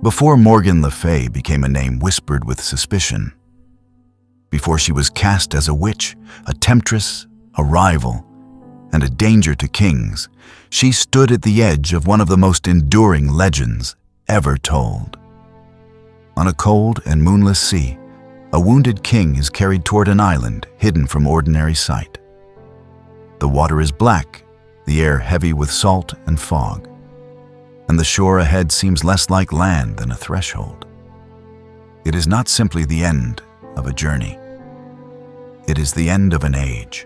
Before Morgan le Fay became a name whispered with suspicion, before she was cast as a witch, a temptress, a rival, and a danger to kings, she stood at the edge of one of the most enduring legends ever told. On a cold and moonless sea, a wounded king is carried toward an island hidden from ordinary sight. The water is black, the air heavy with salt and fog, and the shore ahead seems less like land than a threshold. It is not simply the end of a journey. It is the end of an age.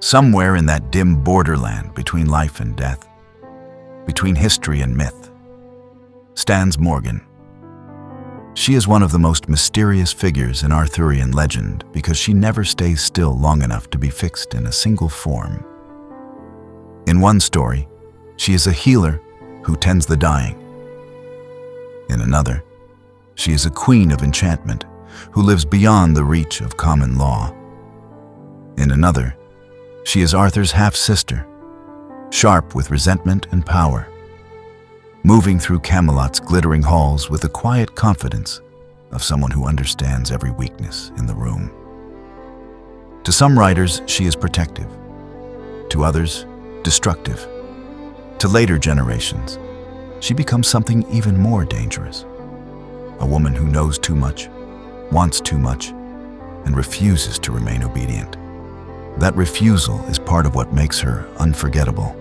Somewhere in that dim borderland between life and death, between history and myth, stands Morgan. She is one of the most mysterious figures in Arthurian legend because she never stays still long enough to be fixed in a single form. In one story, she is a healer who tends the dying. In another, she is a queen of enchantment who lives beyond the reach of common law. In another, she is Arthur's half-sister, sharp with resentment and power, moving through Camelot's glittering halls with the quiet confidence of someone who understands every weakness in the room. To some writers, she is protective. To others, destructive. To later generations, she becomes something even more dangerous. A woman who knows too much, wants too much, and refuses to remain obedient. That refusal is part of what makes her unforgettable.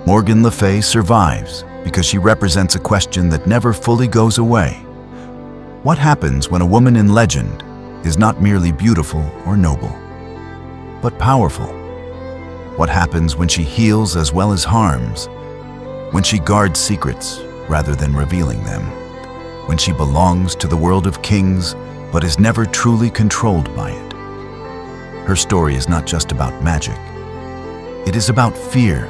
Morgan le Fay survives because she represents a question that never fully goes away. What happens when a woman in legend is not merely beautiful or noble, but powerful? What happens when she heals as well as harms? When she guards secrets rather than revealing them? When she belongs to the world of kings but is never truly controlled by it? Her story is not just about magic. It is about fear.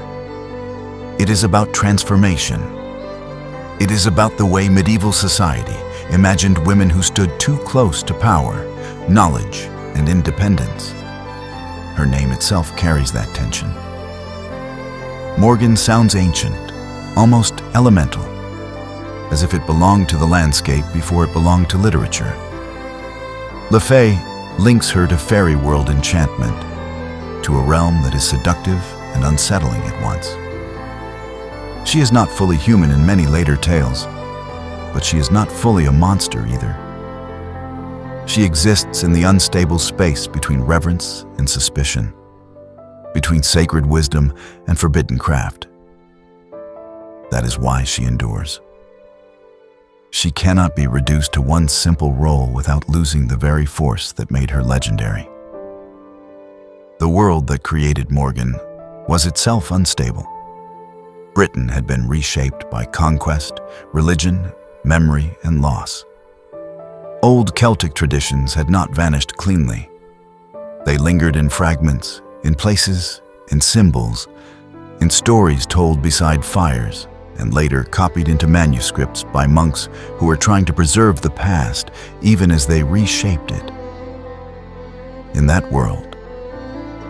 It is about transformation. It is about the way medieval society imagined women who stood too close to power, knowledge, and independence. Her name itself carries that tension. Morgan sounds ancient, almost elemental, as if it belonged to the landscape before it belonged to literature. Le Fay links her to fairy world enchantment, to a realm that is seductive and unsettling at once. She is not fully human in many later tales, but she is not fully a monster either. She exists in the unstable space between reverence and suspicion, between sacred wisdom and forbidden craft. That is why she endures. She cannot be reduced to one simple role without losing the very force that made her legendary. The world that created Morgan was itself unstable. Britain had been reshaped by conquest, religion, memory, and loss. Old Celtic traditions had not vanished cleanly. They lingered in fragments, in places, in symbols, in stories told beside fires, and later copied into manuscripts by monks who were trying to preserve the past even as they reshaped it. In that world,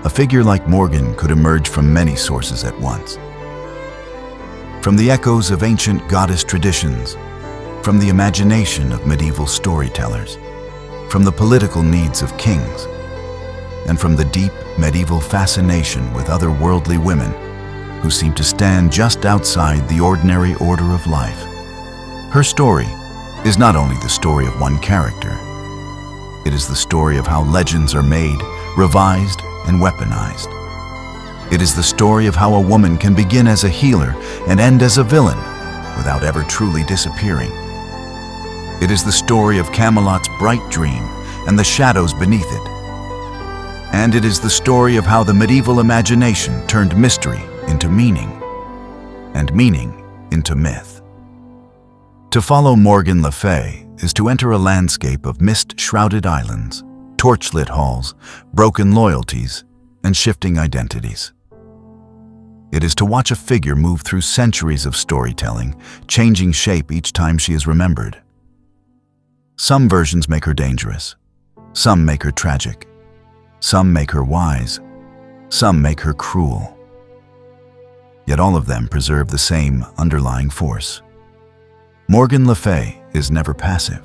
a figure like Morgan could emerge from many sources at once. From the echoes of ancient goddess traditions, from the imagination of medieval storytellers, from the political needs of kings, and from the deep medieval fascination with otherworldly women who seem to stand just outside the ordinary order of life. Her story is not only the story of one character, it is the story of how legends are made, revised, and weaponized. It is the story of how a woman can begin as a healer and end as a villain without ever truly disappearing. It is the story of Camelot's bright dream and the shadows beneath it. And it is the story of how the medieval imagination turned mystery into meaning, and meaning into myth. To follow Morgan le Fay is to enter a landscape of mist-shrouded islands, torchlit halls, broken loyalties, and shifting identities. It is to watch a figure move through centuries of storytelling, changing shape each time she is remembered. Some versions make her dangerous, some make her tragic, some make her wise, some make her cruel. Yet all of them preserve the same underlying force: Morgan le Fay is never passive.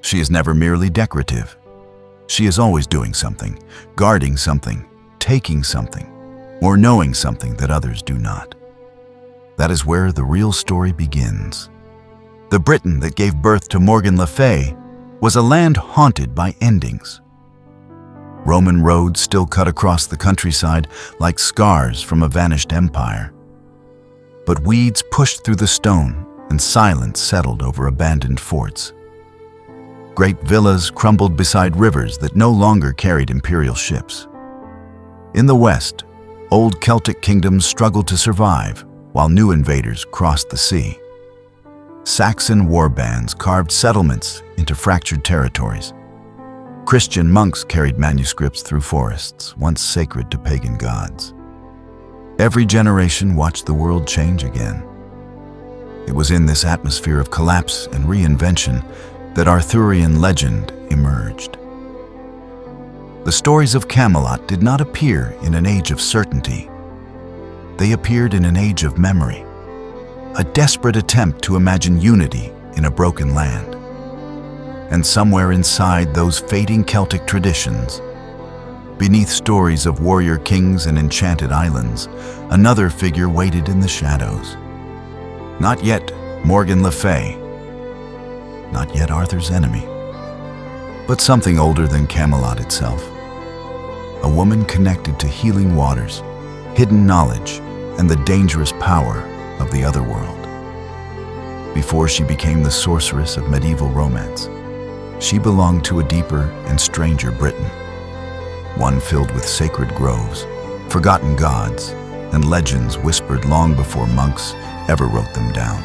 She is never merely decorative. She is always doing something, guarding something, taking something, or knowing something that others do not. That is where the real story begins. The Britain that gave birth to Morgan le Fay was a land haunted by endings. Roman roads still cut across the countryside like scars from a vanished empire. But weeds pushed through the stone and silence settled over abandoned forts. Great villas crumbled beside rivers that no longer carried imperial ships. In the west, old Celtic kingdoms struggled to survive while new invaders crossed the sea. Saxon war bands carved settlements into fractured territories. Christian monks carried manuscripts through forests, once sacred to pagan gods. Every generation watched the world change again. It was in this atmosphere of collapse and reinvention that Arthurian legend emerged. The stories of Camelot did not appear in an age of certainty. They appeared in an age of memory, a desperate attempt to imagine unity in a broken land. And somewhere inside those fading Celtic traditions, beneath stories of warrior kings and enchanted islands, another figure waited in the shadows. Not yet Morgan le Fay, not yet Arthur's enemy, but something older than Camelot itself. A woman connected to healing waters, hidden knowledge, and the dangerous power of the other world. Before she became the sorceress of medieval romance, she belonged to a deeper and stranger Britain, one filled with sacred groves, forgotten gods, and legends whispered long before monks ever wrote them down.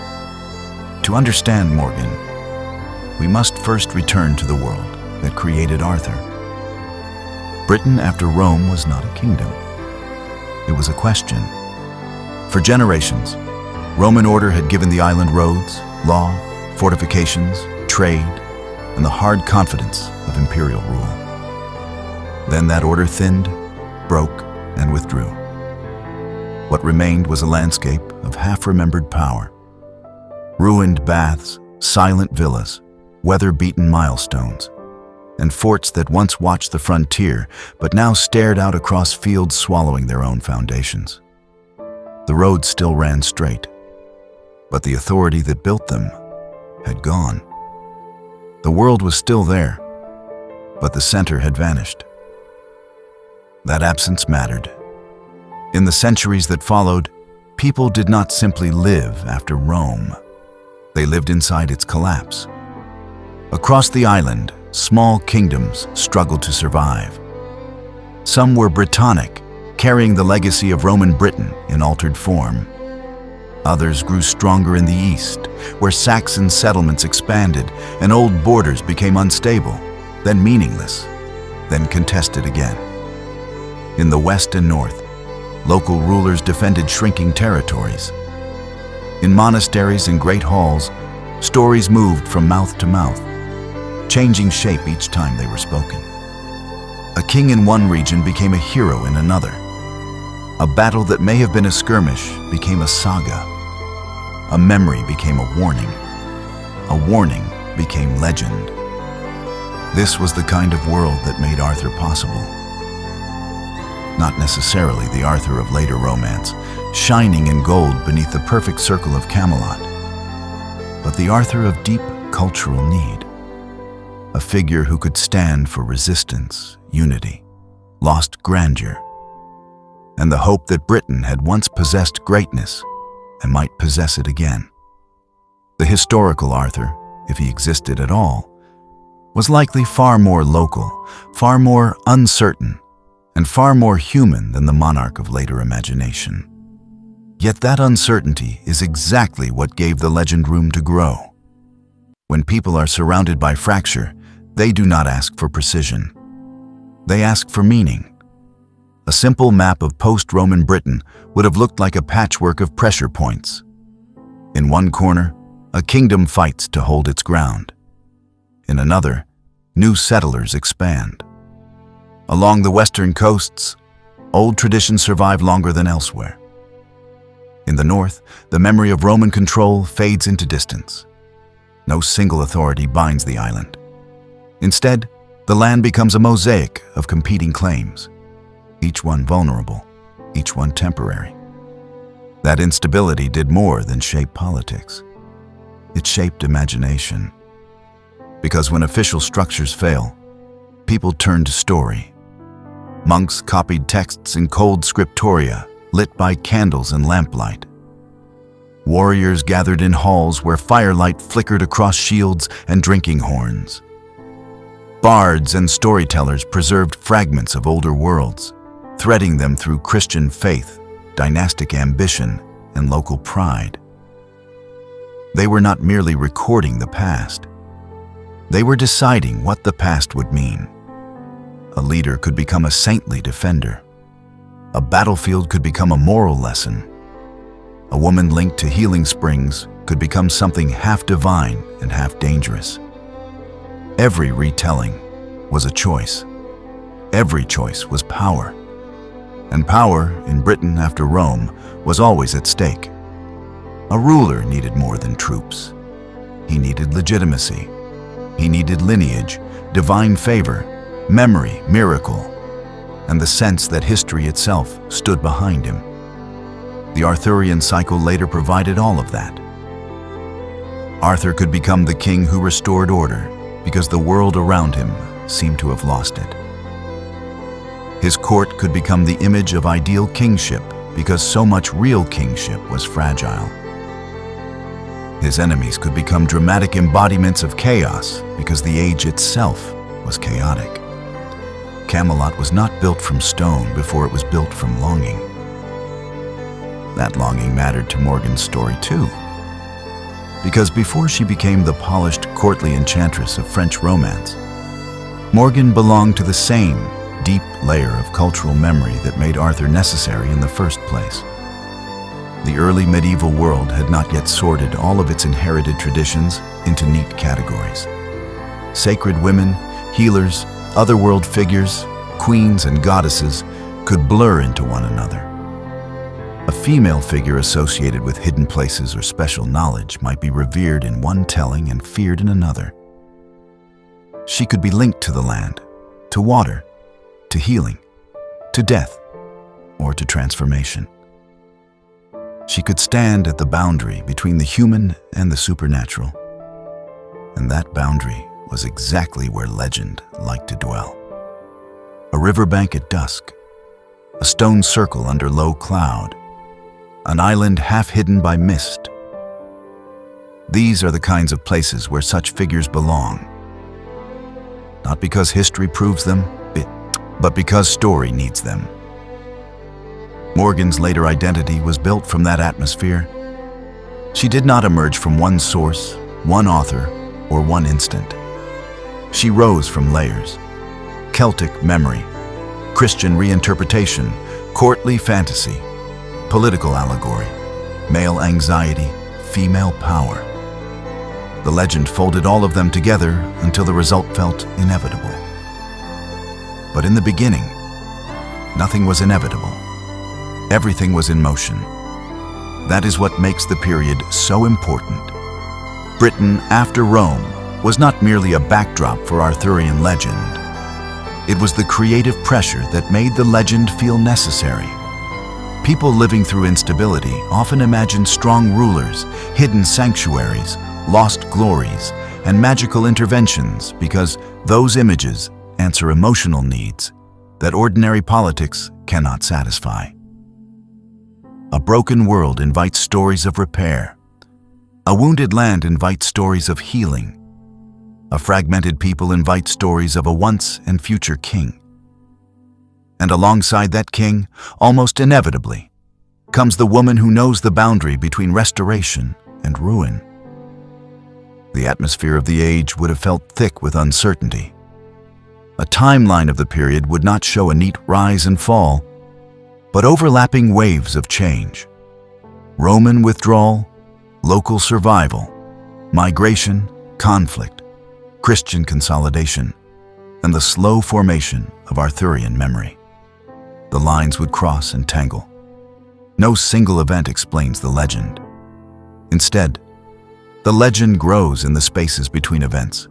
To understand Morgan, we must first return to the world that created Arthur. Britain after Rome was not a kingdom. It was a question. For generations, Roman order had given the island roads, law, fortifications, trade, and the hard confidence of imperial rule. Then that order thinned, broke, and withdrew. What remained was a landscape of half-remembered power. Ruined baths, silent villas, weather-beaten milestones, and forts that once watched the frontier but now stared out across fields swallowing their own foundations. The roads still ran straight, but the authority that built them had gone. The world was still there, but the center had vanished. That absence mattered. In the centuries that followed, people did not simply live after Rome. They lived inside its collapse. Across the island, small kingdoms struggled to survive. Some were Britannic, carrying the legacy of Roman Britain in altered form. Others grew stronger in the east, where Saxon settlements expanded and old borders became unstable, then meaningless, then contested again. In the west and north, local rulers defended shrinking territories. In monasteries and great halls, stories moved from mouth to mouth, changing shape each time they were spoken. A king in one region became a hero in another. A battle that may have been a skirmish became a saga. A memory became a warning. A warning became legend. This was the kind of world that made Arthur possible. Not necessarily the Arthur of later romance, shining in gold beneath the perfect circle of Camelot, but the Arthur of deep cultural need. A figure who could stand for resistance, unity, lost grandeur, and the hope that Britain had once possessed greatness and might possess it again. The historical Arthur, if he existed at all, was likely far more local, far more uncertain, and far more human than the monarch of later imagination. Yet that uncertainty is exactly what gave the legend room to grow. When people are surrounded by fracture, they do not ask for precision. They ask for meaning. A simple map of post-Roman Britain would have looked like a patchwork of pressure points. In one corner, a kingdom fights to hold its ground. In another, new settlers expand. Along the western coasts, old traditions survive longer than elsewhere. In the north, the memory of Roman control fades into distance, No single authority binds the island. Instead, the land becomes a mosaic of competing claims, each one vulnerable, each one temporary. That instability did more than shape politics. It shaped imagination. Because when official structures fail, people turn to story. Monks copied texts in cold scriptoria, lit by candles and lamplight. Warriors gathered in halls where firelight flickered across shields and drinking horns. Bards and storytellers preserved fragments of older worlds, threading them through Christian faith, dynastic ambition, and local pride. They were not merely recording the past. They were deciding what the past would mean. A leader could become a saintly defender. A battlefield could become a moral lesson. A woman linked to healing springs could become something half divine and half dangerous. Every retelling was a choice. Every choice was power. And power, in Britain after Rome, was always at stake. A ruler needed more than troops. He needed legitimacy. He needed lineage, divine favor, memory, miracle, and the sense that history itself stood behind him. The Arthurian cycle later provided all of that. Arthur could become the king who restored order because the world around him seemed to have lost it. His court could become the image of ideal kingship because so much real kingship was fragile. His enemies could become dramatic embodiments of chaos because the age itself was chaotic. Camelot was not built from stone before it was built from longing. That longing mattered to Morgan's story too, because before she became the polished courtly enchantress of French romance, Morgan belonged to the same deep layer of cultural memory that made Arthur necessary in the first place. The early medieval world had not yet sorted all of its inherited traditions into neat categories. Sacred women, healers, otherworld figures, queens and goddesses could blur into one another. A female figure associated with hidden places or special knowledge might be revered in one telling and feared in another. She could be linked to the land, to water, to healing, to death, or to transformation. She could stand at the boundary between the human and the supernatural. And that boundary was exactly where legend liked to dwell. A riverbank at dusk, a stone circle under low cloud, an island half hidden by mist. These are the kinds of places where such figures belong. Not because history proves them, but because story needs them. Morgan's later identity was built from that atmosphere. She did not emerge from one source, one author, or one instant. She rose from layers: Celtic memory, Christian reinterpretation, courtly fantasy, political allegory, male anxiety, female power. The legend folded all of them together until the result felt inevitable. But in the beginning, nothing was inevitable. Everything was in motion. That is what makes the period so important. Britain after Rome was not merely a backdrop for Arthurian legend. It was the creative pressure that made the legend feel necessary. People living through instability often imagine strong rulers, hidden sanctuaries, lost glories, and magical interventions because those images answer emotional needs that ordinary politics cannot satisfy. A broken world invites stories of repair. A wounded land invites stories of healing. A fragmented people invite stories of a once and future king. And alongside that king, almost inevitably, comes the woman who knows the boundary between restoration and ruin. The atmosphere of the age would have felt thick with uncertainty. A timeline of the period would not show a neat rise and fall, but overlapping waves of change. Roman withdrawal, local survival, migration, conflict, Christian consolidation, and the slow formation of Arthurian memory. The lines would cross and tangle. No single event explains the legend. Instead, The legend grows in the spaces between events,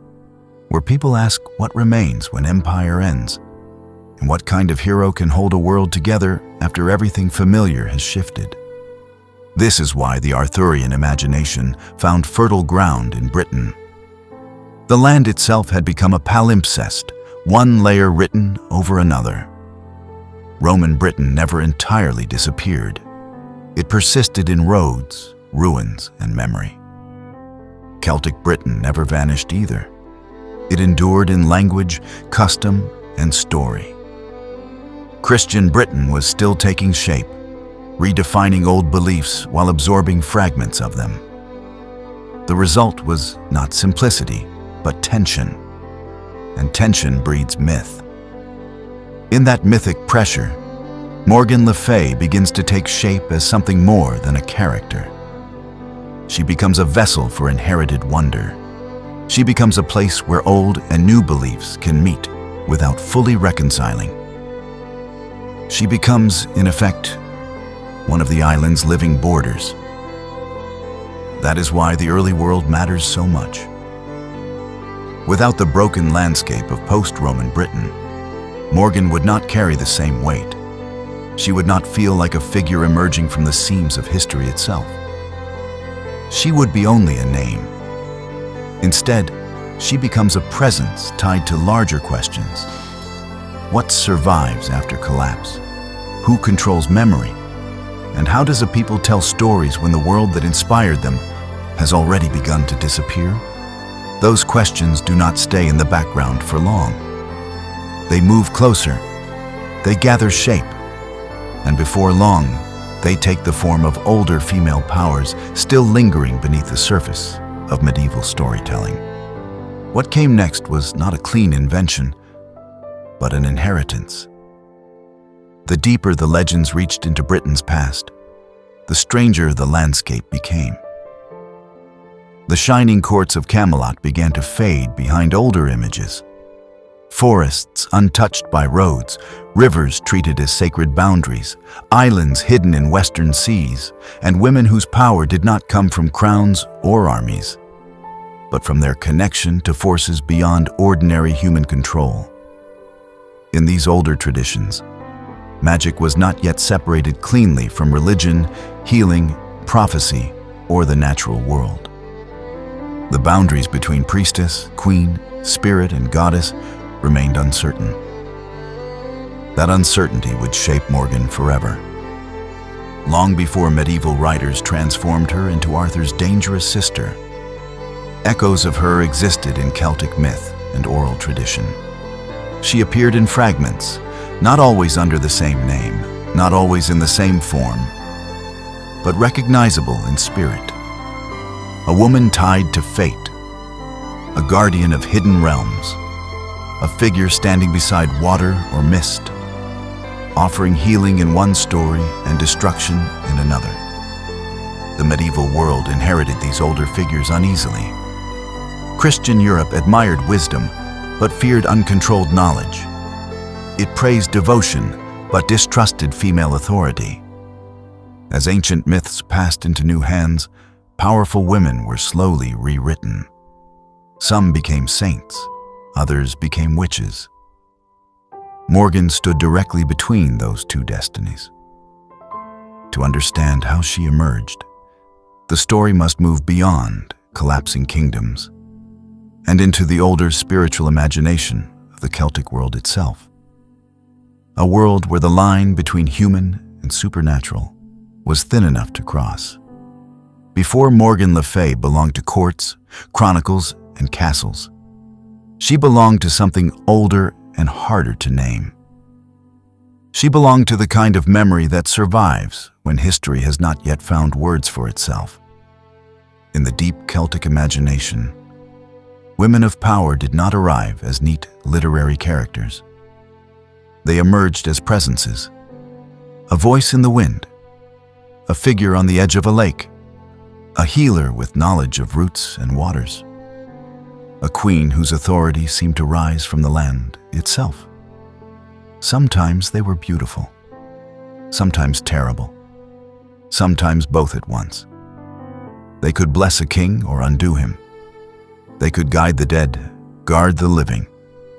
where people ask what remains when empire ends, and what kind of hero can hold a world together after everything familiar has shifted. This is why the Arthurian imagination found fertile ground in Britain. The land itself had become a palimpsest, one layer written over another. Roman Britain never entirely disappeared. It persisted in roads, ruins, and memory. Celtic Britain never vanished either. It endured in language, custom, and story. Christian Britain was still taking shape, redefining old beliefs while absorbing fragments of them. The result was not simplicity, but tension. And tension breeds myth. In that mythic pressure, Morgan le Fay begins to take shape as something more than a character. She becomes a vessel for inherited wonder. She becomes a place where old and new beliefs can meet without fully reconciling. She becomes, in effect, one of the island's living borders. That is why the early world matters so much. Without the broken landscape of post-Roman Britain, Morgan would not carry the same weight. She would not feel like a figure emerging from the seams of history itself. She would be only a name. Instead, she becomes a presence tied to larger questions. What survives after collapse? Who controls memory? And how does a people tell stories when the world that inspired them has already begun to disappear? Those questions do not stay in the background for long. They move closer, they gather shape, and before long, they take the form of older female powers still lingering beneath the surface of medieval storytelling. What came next was not a clean invention, but an inheritance. The deeper the legends reached into Britain's past, the stranger the landscape became. The shining courts of Camelot began to fade behind older images. Forests untouched by roads, rivers treated as sacred boundaries, islands hidden in western seas, and women whose power did not come from crowns or armies, but from their connection to forces beyond ordinary human control. In these older traditions, magic was not yet separated cleanly from religion, healing, prophecy, or the natural world. The boundaries between priestess, queen, spirit, and goddess remained uncertain. That uncertainty would shape Morgan forever. Long before medieval writers transformed her into Arthur's dangerous sister, echoes of her existed in Celtic myth and oral tradition. She appeared in fragments, not always under the same name, not always in the same form, but recognizable in spirit. A woman tied to fate, a guardian of hidden realms, a figure standing beside water or mist, offering healing in one story and destruction in another. The medieval world inherited these older figures uneasily. Christian Europe admired wisdom, but feared uncontrolled knowledge. It praised devotion, but distrusted female authority. As ancient myths passed into new hands, powerful women were slowly rewritten. Some became saints, others became witches. Morgan stood directly between those two destinies. To understand how she emerged, the story must move beyond collapsing kingdoms and into the older spiritual imagination of the Celtic world itself. A world where the line between human and supernatural was thin enough to cross. Before Morgan le Fay belonged to courts, chronicles, and castles. She belonged to something older and harder to name. She belonged to the kind of memory that survives when history has not yet found words for itself. In the deep Celtic imagination, women of power did not arrive as neat literary characters. They emerged as presences, a voice in the wind, a figure on the edge of a lake, a healer with knowledge of roots and waters, a queen whose authority seemed to rise from the land itself. Sometimes they were beautiful, sometimes terrible, sometimes both at once. They could bless a king or undo him. They could guide the dead, guard the living,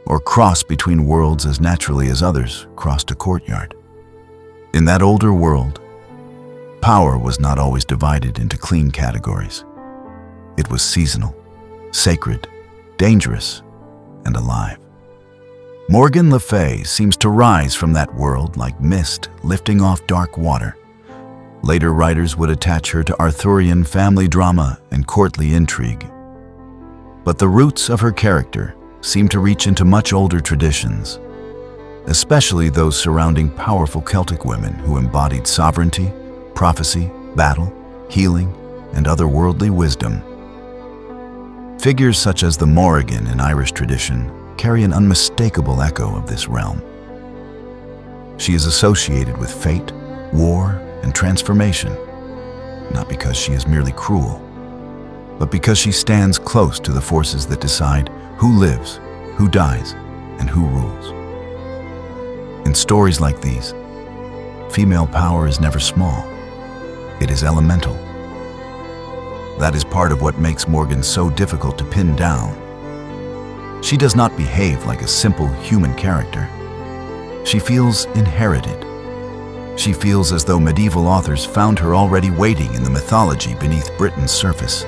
or cross between worlds as naturally as others crossed a courtyard. In that older world, power was not always divided into clean categories. It was seasonal, sacred, dangerous, and alive. Morgan le Fay seems to rise from that world like mist lifting off dark water. Later writers would attach her to Arthurian family drama and courtly intrigue. But the roots of her character seem to reach into much older traditions, especially those surrounding powerful Celtic women who embodied sovereignty, prophecy, battle, healing, and otherworldly wisdom. Figures such as the Morrigan in Irish tradition carry an unmistakable echo of this realm. She is associated with fate, war, and transformation, not because she is merely cruel, but because she stands close to the forces that decide who lives, who dies, and who rules. In stories like these, female power is never small. It is elemental. That is part of what makes Morgan so difficult to pin down. She does not behave like a simple human character. She feels inherited. She feels as though medieval authors found her already waiting in the mythology beneath Britain's surface,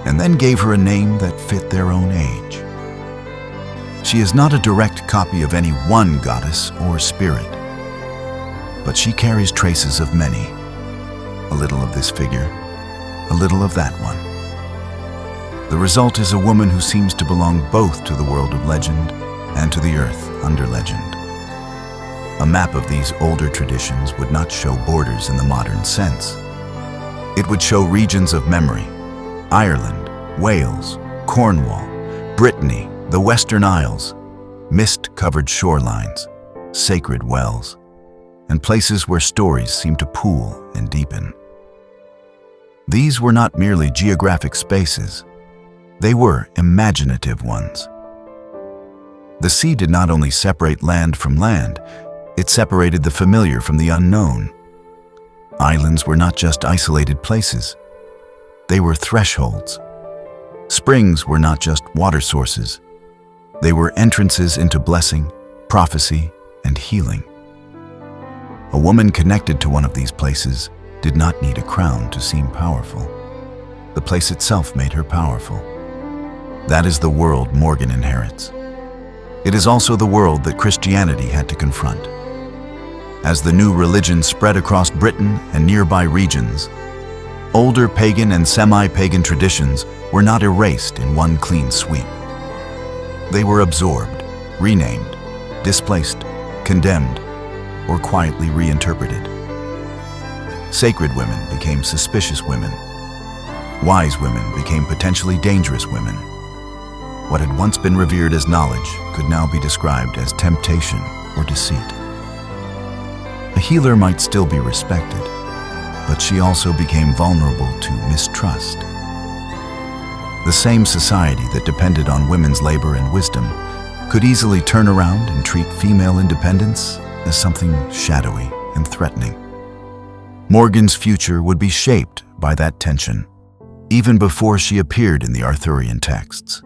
and then gave her a name that fit their own age. She is not a direct copy of any one goddess or spirit, but she carries traces of many. A little of this figure, a little of that one. The result is a woman who seems to belong both to the world of legend and to the earth under legend. A map of these older traditions would not show borders in the modern sense. It would show regions of memory: Ireland, Wales, Cornwall, Brittany, the Western Isles, mist-covered shorelines, sacred wells, and places where stories seem to pool and deepen. These were not merely geographic spaces. They were imaginative ones. The sea did not only separate land from land, it separated the familiar from the unknown. Islands were not just isolated places. They were thresholds. Springs were not just water sources. They were entrances into blessing, prophecy, and healing. A woman connected to one of these places did not need a crown to seem powerful. The place itself made her powerful. That is the world Morgan inherits. It is also the world that Christianity had to confront. As the new religion spread across Britain and nearby regions, older pagan and semi-pagan traditions were not erased in one clean sweep. They were absorbed, renamed, displaced, condemned, or quietly reinterpreted. Sacred women became suspicious women. Wise women became potentially dangerous women. What had once been revered as knowledge could now be described as temptation or deceit. A healer might still be respected, but she also became vulnerable to mistrust. The same society that depended on women's labor and wisdom could easily turn around and treat female independence as something shadowy and threatening. Morgan's future would be shaped by that tension. Even before she appeared in the Arthurian texts,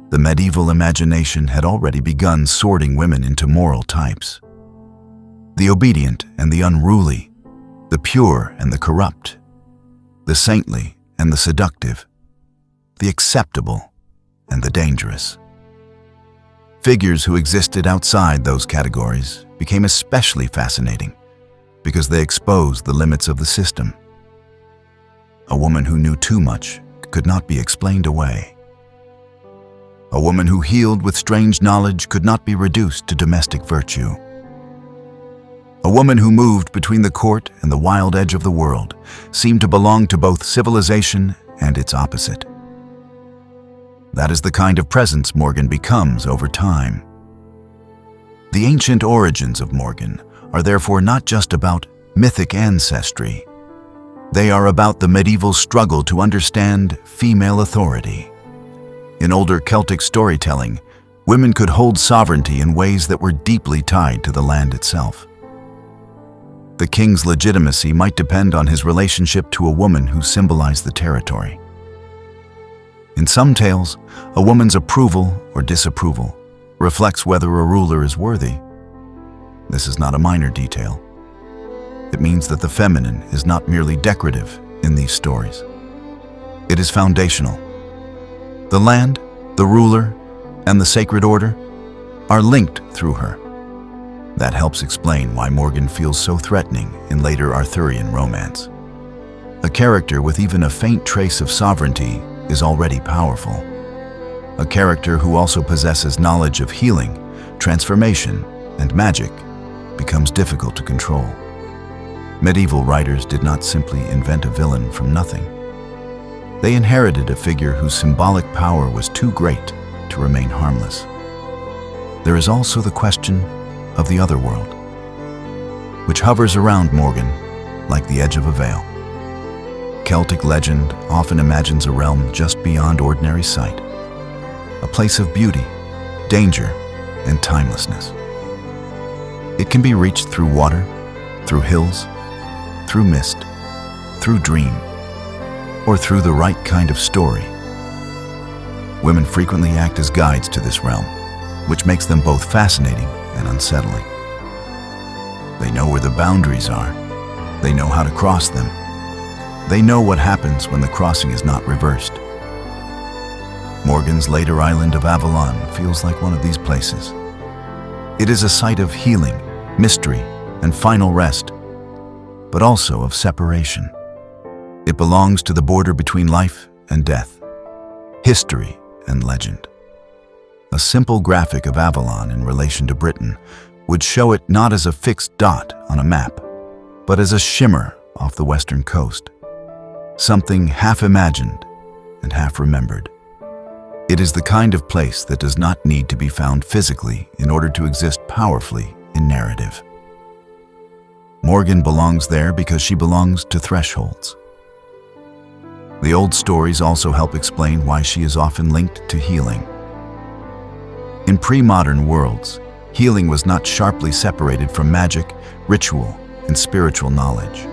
the medieval imagination had already begun sorting women into moral types. The obedient and the unruly, the pure and the corrupt, the saintly and the seductive, the acceptable and the dangerous. Figures who existed outside those categories became especially fascinating because they exposed the limits of the system. A woman who knew too much could not be explained away. A woman who healed with strange knowledge could not be reduced to domestic virtue. A woman who moved between the court and the wild edge of the world seemed to belong to both civilization and its opposite. That is the kind of presence Morgan becomes over time. The ancient origins of Morgan are therefore not just about mythic ancestry. They are about the medieval struggle to understand female authority. In older Celtic storytelling, women could hold sovereignty in ways that were deeply tied to the land itself. The king's legitimacy might depend on his relationship to a woman who symbolized the territory. In some tales, a woman's approval or disapproval reflects whether a ruler is worthy. This is not a minor detail. It means that the feminine is not merely decorative in these stories. It is foundational. The land, the ruler, and the sacred order are linked through her. That helps explain why Morgan feels so threatening in later Arthurian romance. A character with even a faint trace of sovereignty is already powerful. A character who also possesses knowledge of healing, transformation, and magic becomes difficult to control. Medieval writers did not simply invent a villain from nothing. They inherited a figure whose symbolic power was too great to remain harmless. There is also the question of the other world, which hovers around Morgan like the edge of a veil. Celtic legend often imagines a realm just beyond ordinary sight, a place of beauty, danger, and timelessness. It can be reached through water, through hills, through mist, through dream, or through the right kind of story. Women frequently act as guides to this realm, which makes them both fascinating and unsettling. They know where the boundaries are. They know how to cross them. They know what happens when the crossing is not reversed. Morgan's later island of Avalon feels like one of these places. It is a site of healing, mystery, and final rest, but also of separation. It belongs to the border between life and death, history and legend. A simple graphic of Avalon in relation to Britain would show it not as a fixed dot on a map, but as a shimmer off the western coast. Something half imagined and half remembered. It is the kind of place that does not need to be found physically in order to exist powerfully in narrative. Morgan belongs there because she belongs to thresholds. The old stories also help explain why she is often linked to healing. In pre-modern worlds, healing was not sharply separated from magic, ritual, and spiritual knowledge.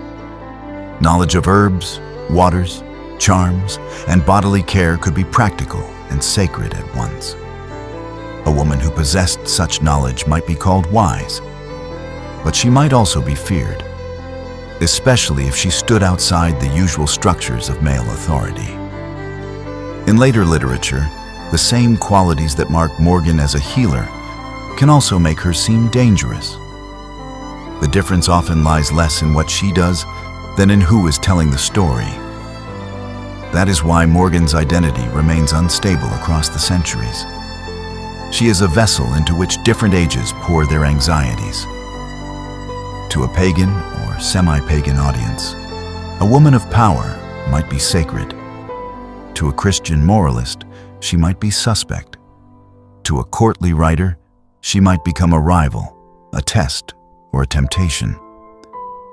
Knowledge of herbs, waters, charms, and bodily care could be practical and sacred at once. A woman who possessed such knowledge might be called wise, but she might also be feared, especially if she stood outside the usual structures of male authority. In later literature, the same qualities that mark Morgan as a healer can also make her seem dangerous. The difference often lies less in what she does than in who is telling the story. That is why Morgan's identity remains unstable across the centuries. She is a vessel into which different ages pour their anxieties. To a pagan or semi-pagan audience, a woman of power might be sacred. To a Christian moralist, she might be suspect. To a courtly writer, she might become a rival, a test, or a temptation.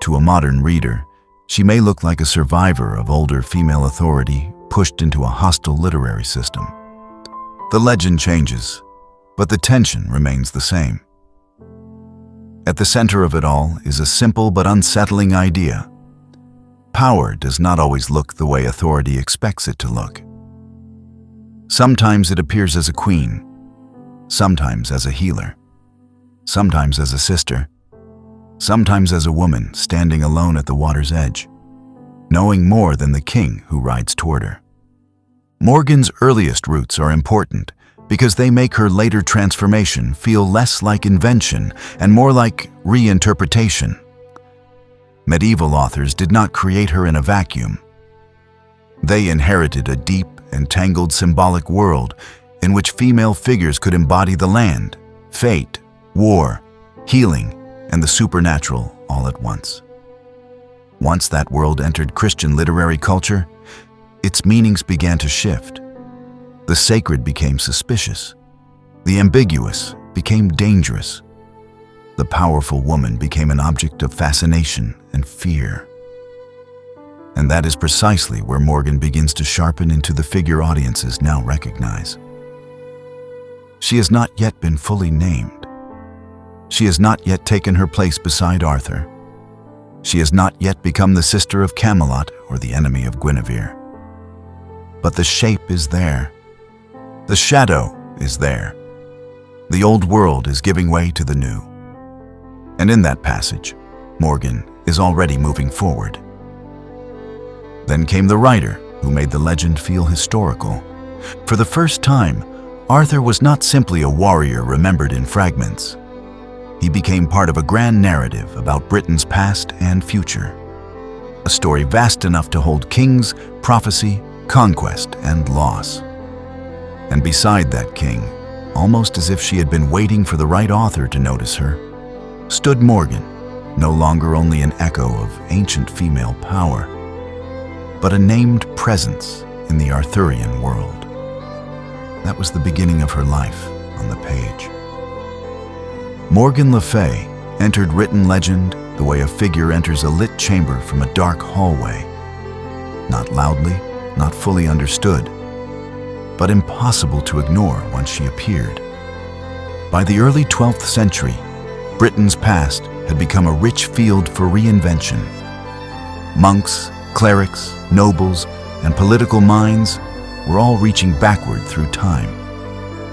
To a modern reader, she may look like a survivor of older female authority pushed into a hostile literary system. The legend changes, but the tension remains the same. At the center of it all is a simple but unsettling idea. Power does not always look the way authority expects it to look. Sometimes it appears as a queen, sometimes as a healer, sometimes as a sister, sometimes as a woman standing alone at the water's edge, knowing more than the king who rides toward her. Morgan's earliest roots are important because they make her later transformation feel less like invention and more like reinterpretation. Medieval authors did not create her in a vacuum. They inherited a deep and tangled symbolic world in which female figures could embody the land, fate, war, healing, and the supernatural all at once. Once that world entered Christian literary culture, its meanings began to shift. The sacred became suspicious. The ambiguous became dangerous. The powerful woman became an object of fascination and fear. And that is precisely where Morgan begins to sharpen into the figure audiences now recognize. She has not yet been fully named. She has not yet taken her place beside Arthur. She has not yet become the sister of Camelot or the enemy of Guinevere. but the shape is there. The shadow is there. The old world is giving way to the new. And in that passage, Morgan is already moving forward. Then came the writer who made the legend feel historical. For the first time, Arthur was not simply a warrior remembered in fragments. He became part of a grand narrative about Britain's past and future. A story vast enough to hold kings, prophecy, conquest, and loss. And beside that king, almost as if she had been waiting for the right author to notice her, stood Morgan, no longer only an echo of ancient female power, but a named presence in the Arthurian world. That was the beginning of her life on the page. Morgan le Fay entered written legend the way a figure enters a lit chamber from a dark hallway. Not loudly, not fully understood, but impossible to ignore once she appeared. By the early 12th century, Britain's past had become a rich field for reinvention. Monks, clerics, nobles, and political minds were all reaching backward through time,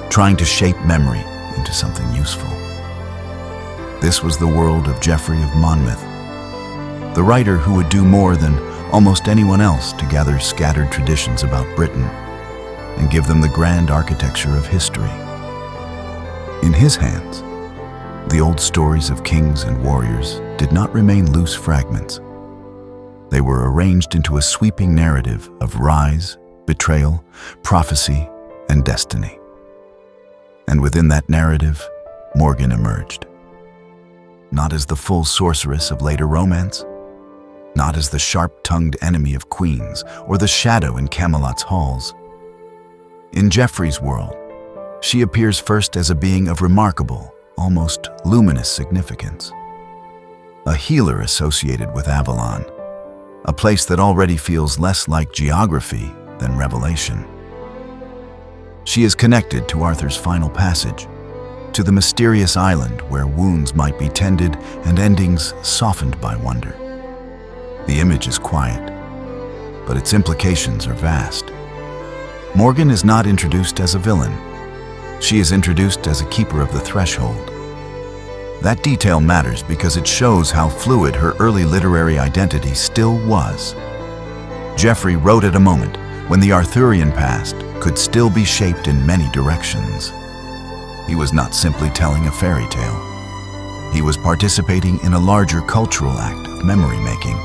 trying to shape memory into something useful. This was the world of Geoffrey of Monmouth, the writer who would do more than almost anyone else to gather scattered traditions about Britain and give them the grand architecture of history. In his hands, the old stories of kings and warriors did not remain loose fragments. They were arranged into a sweeping narrative of rise, betrayal, prophecy, and destiny. And within that narrative, Morgan emerged. Not as the full sorceress of later romance, not as the sharp-tongued enemy of queens or the shadow in Camelot's halls. In Geoffrey's world, she appears first as a being of remarkable, almost luminous significance. A healer associated with Avalon, a place that already feels less like geography than revelation. She is connected to Arthur's final passage, to the mysterious island where wounds might be tended and endings softened by wonder. The image is quiet, but its implications are vast. Morgan is not introduced as a villain. She is introduced as a keeper of the threshold. That detail matters because it shows how fluid her early literary identity still was. Geoffrey wrote at a moment when the Arthurian past could still be shaped in many directions. He was not simply telling a fairy tale. He was participating in a larger cultural act of memory-making.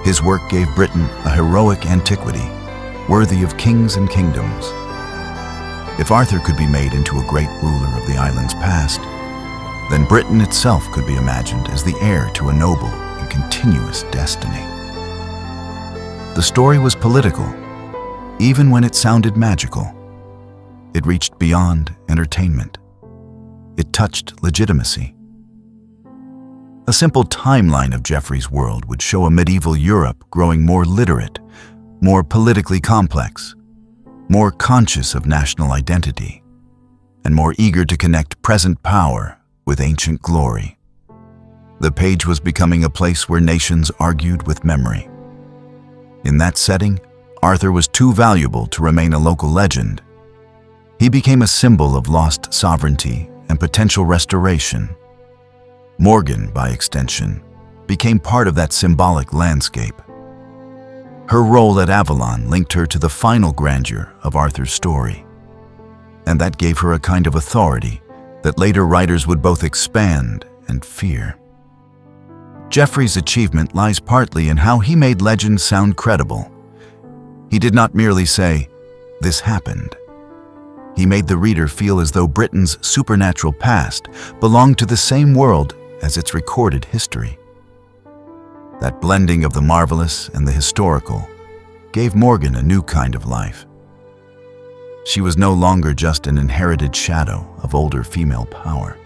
His work gave Britain a heroic antiquity, worthy of kings and kingdoms. If Arthur could be made into a great ruler of the island's past, then Britain itself could be imagined as the heir to a noble and continuous destiny. The story was political, even when it sounded magical. It reached beyond entertainment. It touched legitimacy. A simple timeline of Geoffrey's world would show a medieval Europe growing more literate, more politically complex, more conscious of national identity, and more eager to connect present power with ancient glory. The page was becoming a place where nations argued with memory. In that setting, Arthur was too valuable to remain a local legend. He became a symbol of lost sovereignty and potential restoration. Morgan, by extension, became part of that symbolic landscape. Her role at Avalon linked her to the final grandeur of Arthur's story, and that gave her a kind of authority that later writers would both expand and fear. Geoffrey's achievement lies partly in how he made legends sound credible. He did not merely say, "This happened." He made the reader feel as though Britain's supernatural past belonged to the same world as its recorded history. That blending of the marvelous and the historical gave Morgan a new kind of life. She was no longer just an inherited shadow of older female power.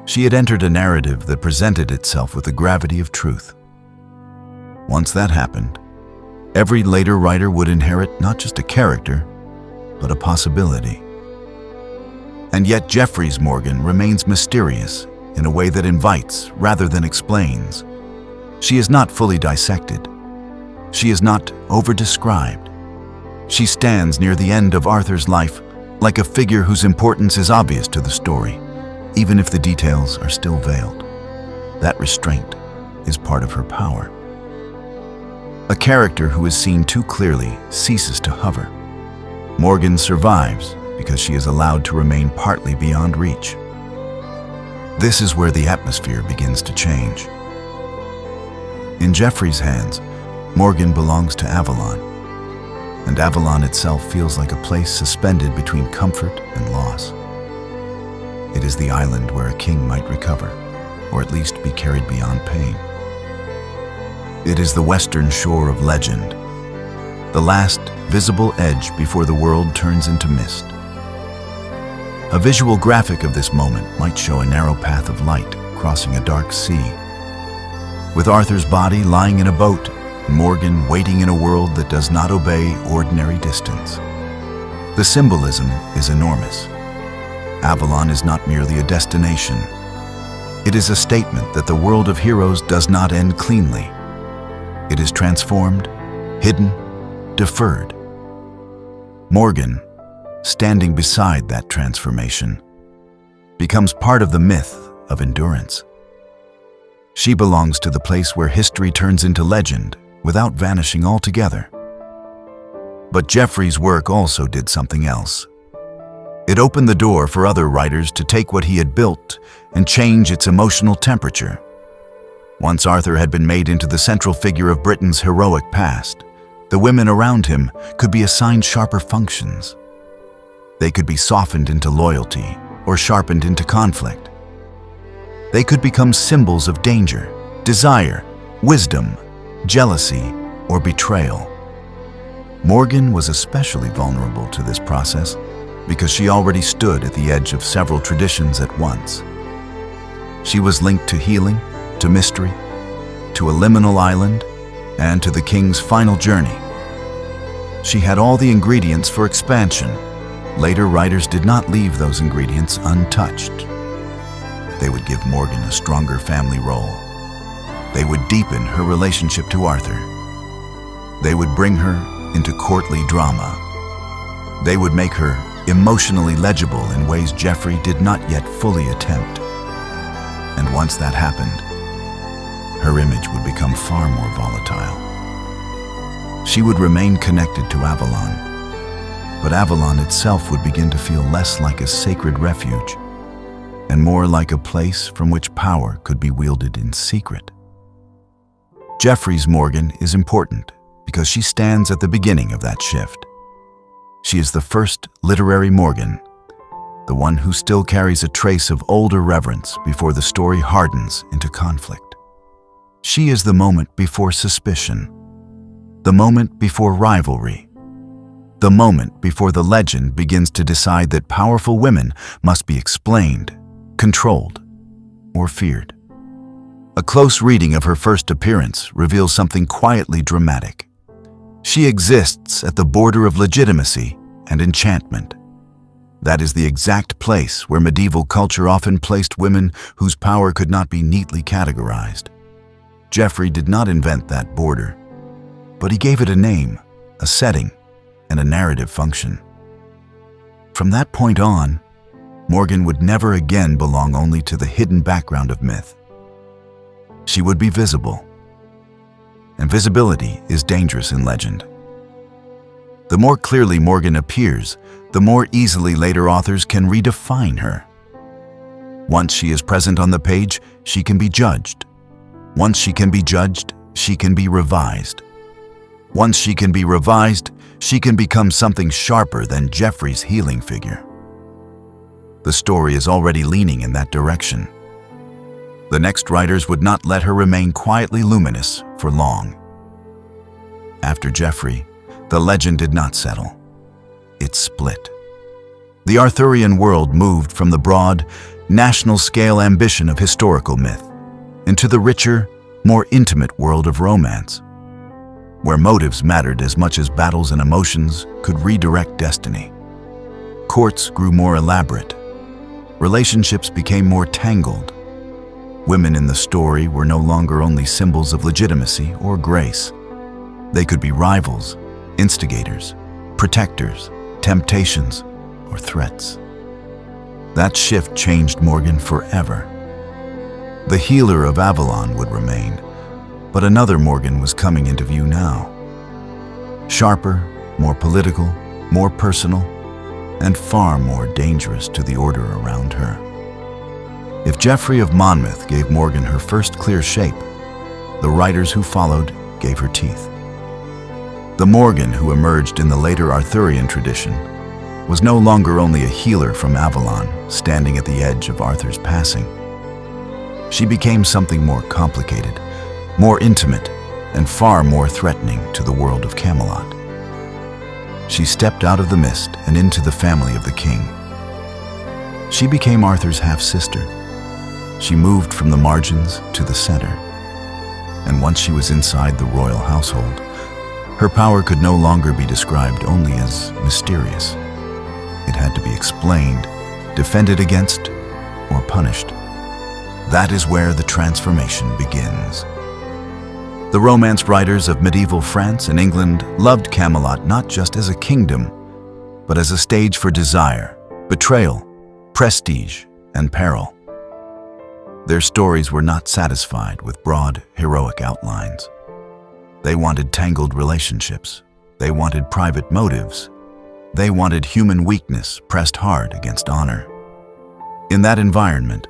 She had entered a narrative that presented itself with the gravity of truth. Once that happened, every later writer would inherit not just a character, but a possibility. And yet Geoffrey's Morgan remains mysterious in a way that invites rather than explains. She is not fully dissected. She is not over-described. She stands near the end of Arthur's life, like a figure whose importance is obvious to the story, even if the details are still veiled. That restraint is part of her power. A character who is seen too clearly ceases to hover. Morgan survives because she is allowed to remain partly beyond reach. This is where the atmosphere begins to change. In Geoffrey's hands, Morgan belongs to Avalon, and Avalon itself feels like a place suspended between comfort and loss. It is the island where a king might recover, or at least be carried beyond pain. It is the western shore of legend, the last visible edge before the world turns into mist. A visual graphic of this moment might show a narrow path of light crossing a dark sea, with Arthur's body lying in a boat and Morgan waiting in a world that does not obey ordinary distance. The symbolism is enormous. Avalon is not merely a destination. It is a statement that the world of heroes does not end cleanly. It is transformed, hidden, deferred. Morgan, standing beside that transformation, becomes part of the myth of endurance. She belongs to the place where history turns into legend without vanishing altogether. But Geoffrey's work also did something else. It opened the door for other writers to take what he had built and change its emotional temperature. Once Arthur had been made into the central figure of Britain's heroic past, the women around him could be assigned sharper functions. They could be softened into loyalty or sharpened into conflict. They could become symbols of danger, desire, wisdom, jealousy, or betrayal. Morgan was especially vulnerable to this process because she already stood at the edge of several traditions at once. She was linked to healing, to mystery, to a liminal island, and to the king's final journey. She had all the ingredients for expansion. Later writers did not leave those ingredients untouched. They would give Morgan a stronger family role. They would deepen her relationship to Arthur. They would bring her into courtly drama. They would make her emotionally legible in ways Geoffrey did not yet fully attempt. And once that happened, her image would become far more volatile. She would remain connected to Avalon, but Avalon itself would begin to feel less like a sacred refuge and more like a place from which power could be wielded in secret. Geoffrey's Morgan is important because she stands at the beginning of that shift. She is the first literary Morgan, the one who still carries a trace of older reverence before the story hardens into conflict. She is the moment before suspicion, the moment before rivalry, the moment before the legend begins to decide that powerful women must be explained, controlled, or feared. A close reading of her first appearance reveals something quietly dramatic. She exists at the border of legitimacy and enchantment. That is the exact place where medieval culture often placed women whose power could not be neatly categorized. Geoffrey did not invent that border, but he gave it a name, a setting, and a narrative function. From that point on, Morgan would never again belong only to the hidden background of myth. She would be visible, and visibility is dangerous in legend. The more clearly Morgan appears, the more easily later authors can redefine her. Once she is present on the page, she can be judged. Once she can be judged, she can be revised. Once she can be revised, she can become something sharper than Geoffrey's healing figure. The story is already leaning in that direction. The next writers would not let her remain quietly luminous for long. After Geoffrey, the legend did not settle. It split. The Arthurian world moved from the broad, national-scale ambition of historical myth into the richer, more intimate world of romance, where motives mattered as much as battles and emotions could redirect destiny. Courts grew more elaborate. Relationships became more tangled. Women in the story were no longer only symbols of legitimacy or grace. They could be rivals, instigators, protectors, temptations, or threats. That shift changed Morgan forever. The healer of Avalon would remain, but another Morgan was coming into view now. Sharper, more political, more personal, and far more dangerous to the order around her. If Geoffrey of Monmouth gave Morgan her first clear shape, the writers who followed gave her teeth. The Morgan who emerged in the later Arthurian tradition was no longer only a healer from Avalon, standing at the edge of Arthur's passing. She became something more complicated, more intimate, and far more threatening to the world of Camelot. She stepped out of the mist and into the family of the king. She became Arthur's half-sister. She moved from the margins to the center. And once she was inside the royal household, her power could no longer be described only as mysterious. It had to be explained, defended against, or punished. That is where the transformation begins. The romance writers of medieval France and England loved Camelot not just as a kingdom, but as a stage for desire, betrayal, prestige, and peril. Their stories were not satisfied with broad, heroic outlines. They wanted tangled relationships. They wanted private motives. They wanted human weakness pressed hard against honor. In that environment,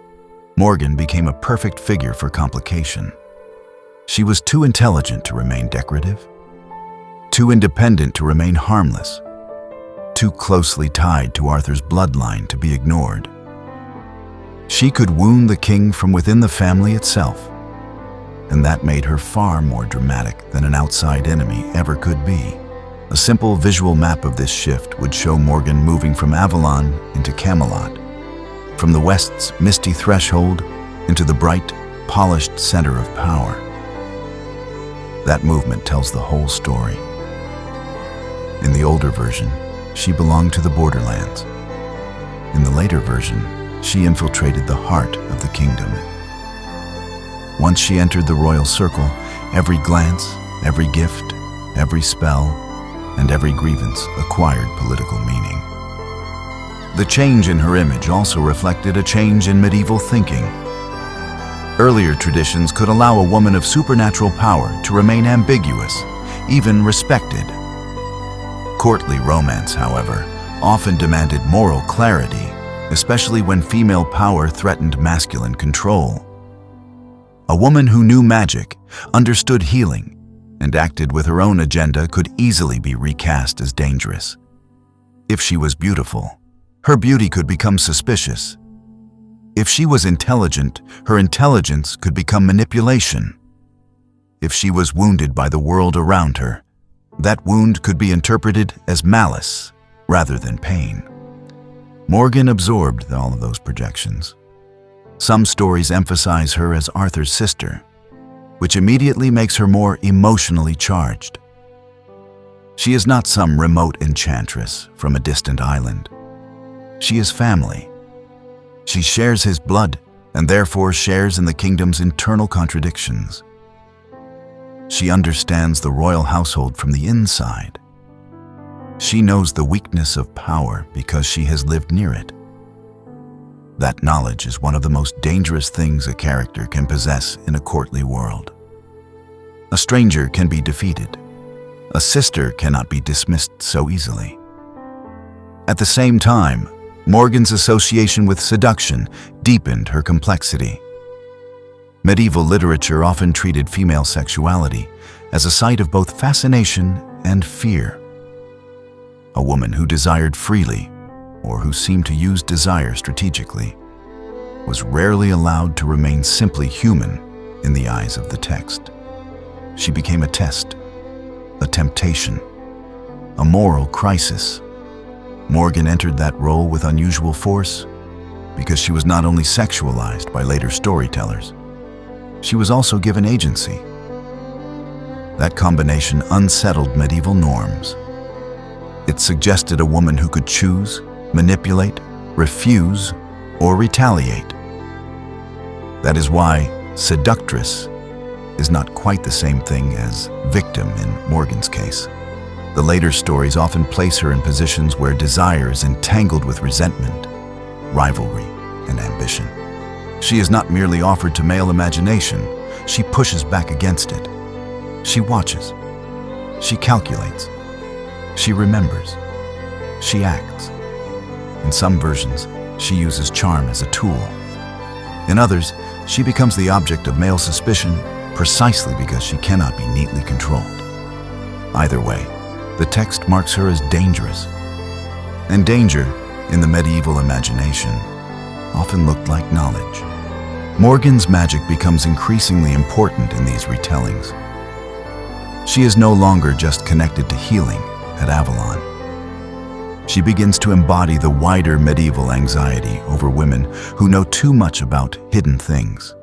Morgan became a perfect figure for complication. She was too intelligent to remain decorative, too independent to remain harmless, too closely tied to Arthur's bloodline to be ignored. She could wound the king from within the family itself, and that made her far more dramatic than an outside enemy ever could be. A simple visual map of this shift would show Morgan moving from Avalon into Camelot, from the West's misty threshold into the bright, polished center of power. That movement tells the whole story. In the older version, she belonged to the borderlands. In the later version, she infiltrated the heart of the kingdom. Once she entered the royal circle, every glance, every gift, every spell, and every grievance acquired political meaning. The change in her image also reflected a change in medieval thinking. Earlier traditions could allow a woman of supernatural power to remain ambiguous, even respected. Courtly romance, however, often demanded moral clarity, especially when female power threatened masculine control. A woman who knew magic, understood healing, and acted with her own agenda could easily be recast as dangerous. If she was beautiful, her beauty could become suspicious. If she was intelligent, her intelligence could become manipulation. If she was wounded by the world around her, that wound could be interpreted as malice rather than pain. Morgan absorbed all of those projections. Some stories emphasize her as Arthur's sister, which immediately makes her more emotionally charged. She is not some remote enchantress from a distant island. She is family. She shares his blood and therefore shares in the kingdom's internal contradictions. She understands the royal household from the inside. She knows the weakness of power because she has lived near it. That knowledge is one of the most dangerous things a character can possess in a courtly world. A stranger can be defeated. A sister cannot be dismissed so easily. At the same time, Morgan's association with seduction deepened her complexity. Medieval literature often treated female sexuality as a site of both fascination and fear. A woman who desired freely, or who seemed to use desire strategically, was rarely allowed to remain simply human in the eyes of the text. She became a test, a temptation, a moral crisis. Morgan entered that role with unusual force because she was not only sexualized by later storytellers, she was also given agency. That combination unsettled medieval norms. It suggested a woman who could choose, manipulate, refuse, or retaliate. That is why Seductress is not quite the same thing as victim in Morgan's case. The later stories often place her in positions where desire is entangled with resentment, rivalry, and ambition. She is not merely offered to male imagination, she pushes back against it. She watches. She calculates. She remembers. She acts. In some versions, she uses charm as a tool. In others, she becomes the object of male suspicion precisely because she cannot be neatly controlled. Either way, the text marks her as dangerous. And danger, in the medieval imagination, often looked like knowledge. Morgan's magic becomes increasingly important in these retellings. She is no longer just connected to healing at Avalon. She begins to embody the wider medieval anxiety over women who know too much about hidden things.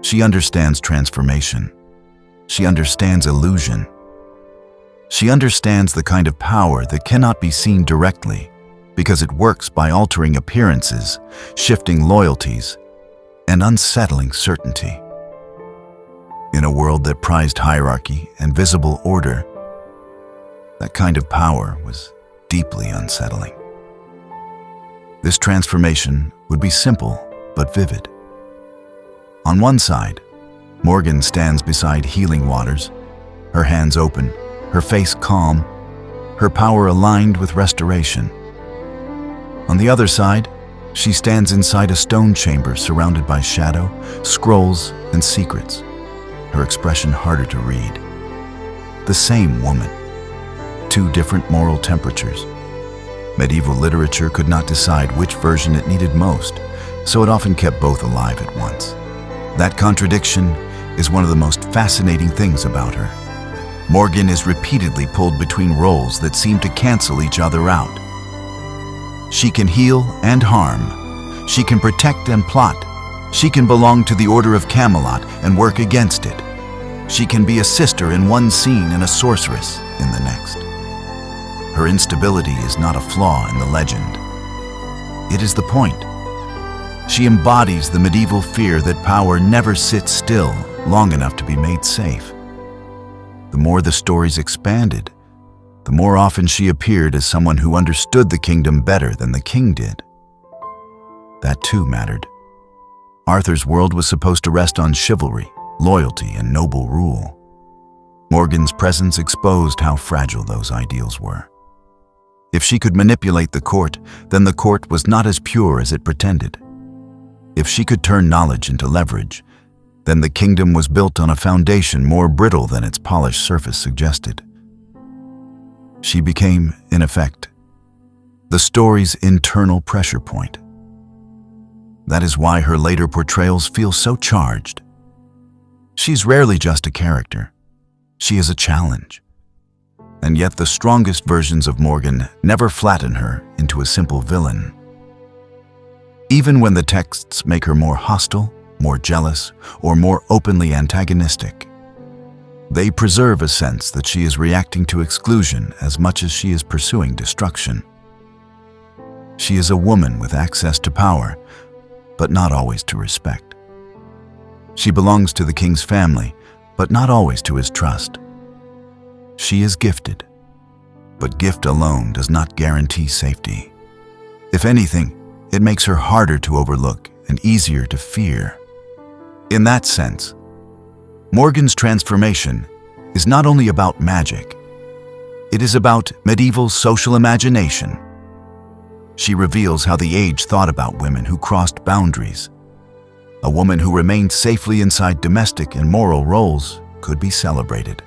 She understands transformation. She understands illusion. She understands the kind of power that cannot be seen directly because it works by altering appearances, shifting loyalties, and unsettling certainty. In a world that prized hierarchy and visible order, that kind of power was deeply unsettling. This transformation would be simple but vivid. On one side, Morgan stands beside healing waters, her hands open, her face calm, her power aligned with restoration. On the other side, she stands inside a stone chamber surrounded by shadow, scrolls, and secrets, her expression harder to read. The same woman, two different moral temperatures. Medieval literature could not decide which version it needed most, so it often kept both alive at once. That contradiction is one of the most fascinating things about her. Morgan is repeatedly pulled between roles that seem to cancel each other out. She can heal and harm. She can protect and plot. She can belong to the Order of Camelot and work against it. She can be a sister in one scene and a sorceress in the next. Her instability is not a flaw in the legend. It is the point. She embodies the medieval fear that power never sits still long enough to be made safe. The more the stories expanded, the more often she appeared as someone who understood the kingdom better than the king did. That too mattered. Arthur's world was supposed to rest on chivalry, loyalty, and noble rule. Morgan's presence exposed how fragile those ideals were. If she could manipulate the court, then the court was not as pure as it pretended. If she could turn knowledge into leverage, then the kingdom was built on a foundation more brittle than its polished surface suggested. She became, in effect, the story's internal pressure point. That is why her later portrayals feel so charged. She's rarely just a character. She is a challenge. And yet the strongest versions of Morgan never flatten her into a simple villain. Even when the texts make her more hostile, more jealous, or more openly antagonistic, they preserve a sense that she is reacting to exclusion as much as she is pursuing destruction. She is a woman with access to power, but not always to respect. She belongs to the king's family, but not always to his trust. She is gifted, but gift alone does not guarantee safety. If anything, it makes her harder to overlook and easier to fear. In that sense, Morgan's transformation is not only about magic, it is about medieval social imagination. She reveals how the age thought about women who crossed boundaries. A woman who remained safely inside domestic and moral roles could be celebrated.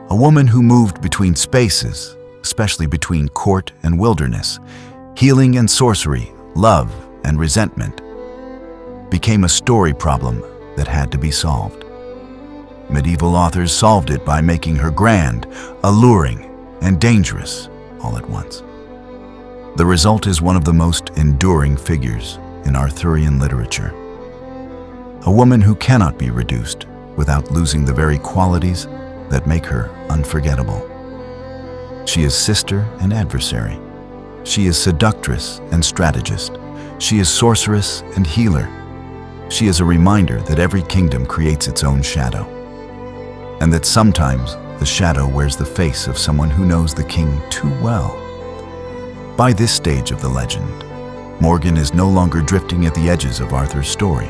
A woman who moved between spaces, especially between court and wilderness, healing and sorcery, love and resentment, became a story problem that had to be solved. Medieval authors solved it by making her grand, alluring, and dangerous all at once. The result is one of the most enduring figures in Arthurian literature. A woman who cannot be reduced without losing the very qualities that make her unforgettable. She is sister and adversary. She is seductress and strategist. She is sorceress and healer. She is a reminder that every kingdom creates its own shadow, and that sometimes the shadow wears the face of someone who knows the king too well. By this stage of the legend, Morgan is no longer drifting at the edges of Arthur's story.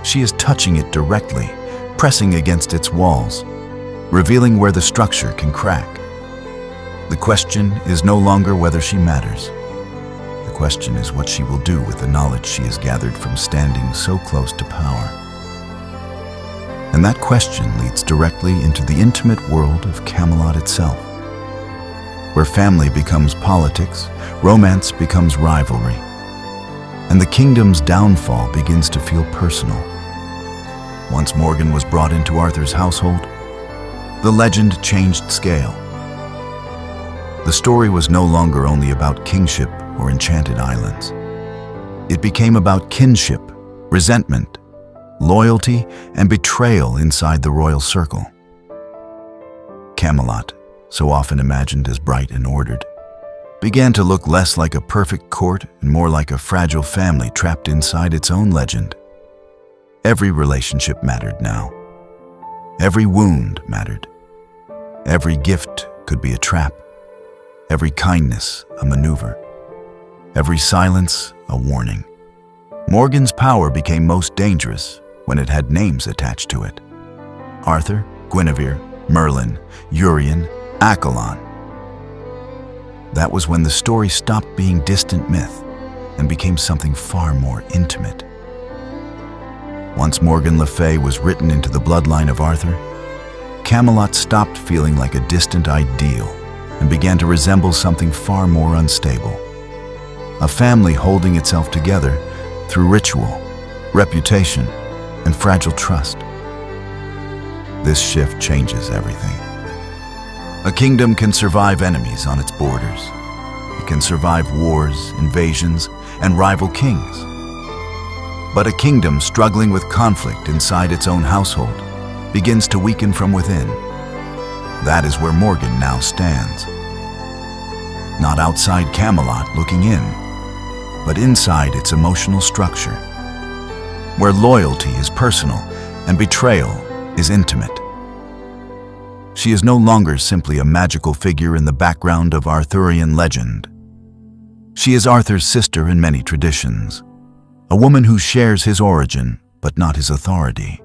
She is touching it directly, pressing against its walls, revealing where the structure can crack. The question is no longer whether she matters. The question is what she will do with the knowledge she has gathered from standing so close to power. And that question leads directly into the intimate world of Camelot itself, where family becomes politics, romance becomes rivalry, and the kingdom's downfall begins to feel personal. Once Morgan was brought into Arthur's household, the legend changed scale. The story was no longer only about kingship or enchanted islands. It became about kinship, resentment, loyalty, and betrayal inside the royal circle. Camelot, so often imagined as bright and ordered, began to look less like a perfect court and more like a fragile family trapped inside its own legend. Every relationship mattered now. Every wound mattered. Every gift could be a trap. Every kindness a maneuver. Every silence a warning. Morgan's power became most dangerous when it had names attached to it. Arthur, Guinevere, Merlin, Urien, Avalon. That was when the story stopped being distant myth and became something far more intimate. Once Morgan le Fay was written into the bloodline of Arthur, Camelot stopped feeling like a distant ideal and began to resemble something far more unstable. A family holding itself together through ritual, reputation, and fragile trust. This shift changes everything. A kingdom can survive enemies on its borders. It can survive wars, invasions, and rival kings. But a kingdom struggling with conflict inside its own household begins to weaken from within. That is where Morgan now stands. Not outside Camelot looking in, but inside its emotional structure, where loyalty is personal and betrayal is intimate. She is no longer simply a magical figure in the background of Arthurian legend. She is Arthur's sister in many traditions, a woman who shares his origin but not his authority.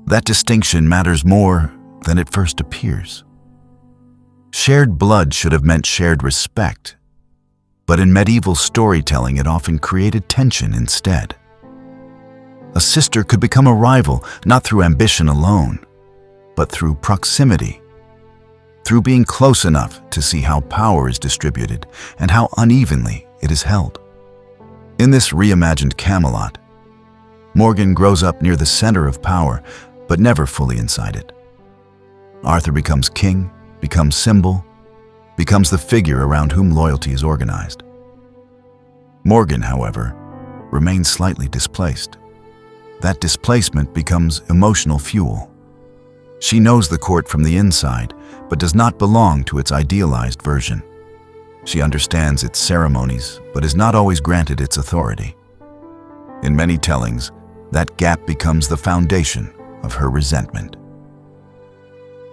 That distinction matters more than it first appears. Shared blood should have meant shared respect, but in medieval storytelling it often created tension instead. A sister could become a rival not through ambition alone, but through proximity, through being close enough to see how power is distributed and how unevenly it is held. In this reimagined Camelot, Morgan grows up near the center of power, but never fully inside it. Arthur becomes king, becomes symbol, becomes the figure around whom loyalty is organized. Morgan, however, remains slightly displaced. That displacement becomes emotional fuel. She knows the court from the inside, but does not belong to its idealized version. She understands its ceremonies, but is not always granted its authority. In many tellings, that gap becomes the foundation of her resentment.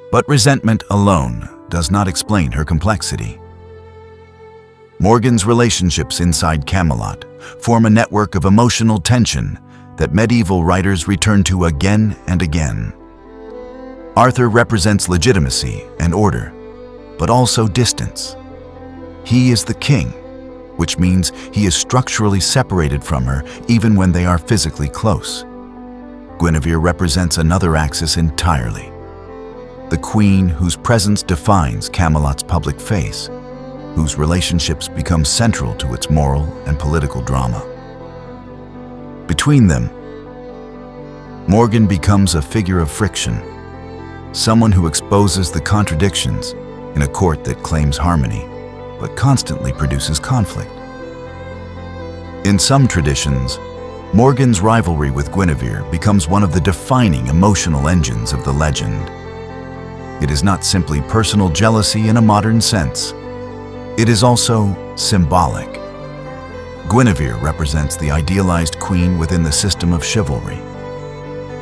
But resentment alone does not explain her complexity. Morgan's relationships inside Camelot form a network of emotional tension that medieval writers return to again and again. Arthur represents legitimacy and order, but also distance. He is the king, which means he is structurally separated from her even when they are physically close. Guinevere represents another axis entirely. The queen whose presence defines Camelot's public face, whose relationships become central to its moral and political drama. Between them, Morgan becomes a figure of friction, someone who exposes the contradictions in a court that claims harmony, but constantly produces conflict. In some traditions, Morgan's rivalry with Guinevere becomes one of the defining emotional engines of the legend. It is not simply personal jealousy in a modern sense. It is also symbolic. Guinevere represents the idealized queen within the system of chivalry,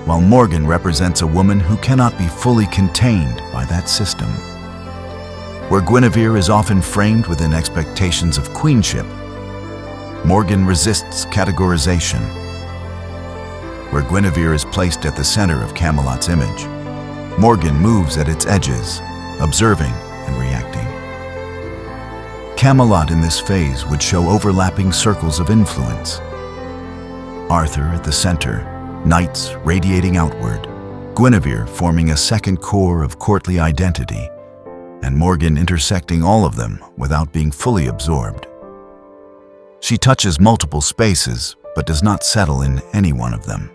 while Morgan represents a woman who cannot be fully contained by that system. Where Guinevere is often framed within expectations of queenship, Morgan resists categorization. Where Guinevere is placed at the center of Camelot's image, Morgan moves at its edges, observing and reacting. Camelot in this phase would show overlapping circles of influence. Arthur at the center, knights radiating outward, Guinevere forming a second core of courtly identity, and Morgan intersecting all of them without being fully absorbed. She touches multiple spaces, but does not settle in any one of them.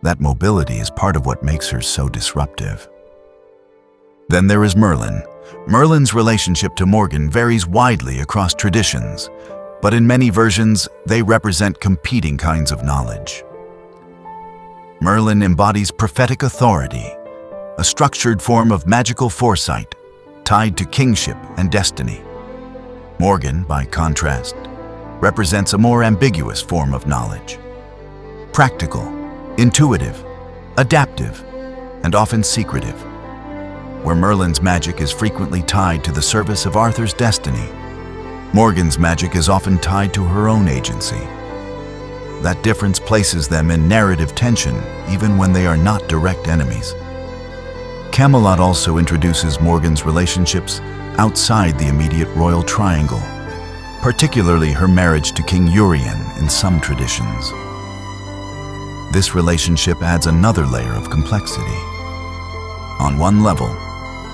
That mobility is part of what makes her so disruptive. Then there is Merlin. Merlin's relationship to Morgan varies widely across traditions, but in many versions, they represent competing kinds of knowledge. Merlin embodies prophetic authority, a structured form of magical foresight tied to kingship and destiny. Morgan, by contrast, represents a more ambiguous form of knowledge. Practical, intuitive, adaptive, and often secretive. Where Merlin's magic is frequently tied to the service of Arthur's destiny, Morgan's magic is often tied to her own agency. That difference places them in narrative tension even when they are not direct enemies. Camelot also introduces Morgan's relationships outside the immediate royal triangle, particularly her marriage to King Urien in some traditions. This relationship adds another layer of complexity. On one level,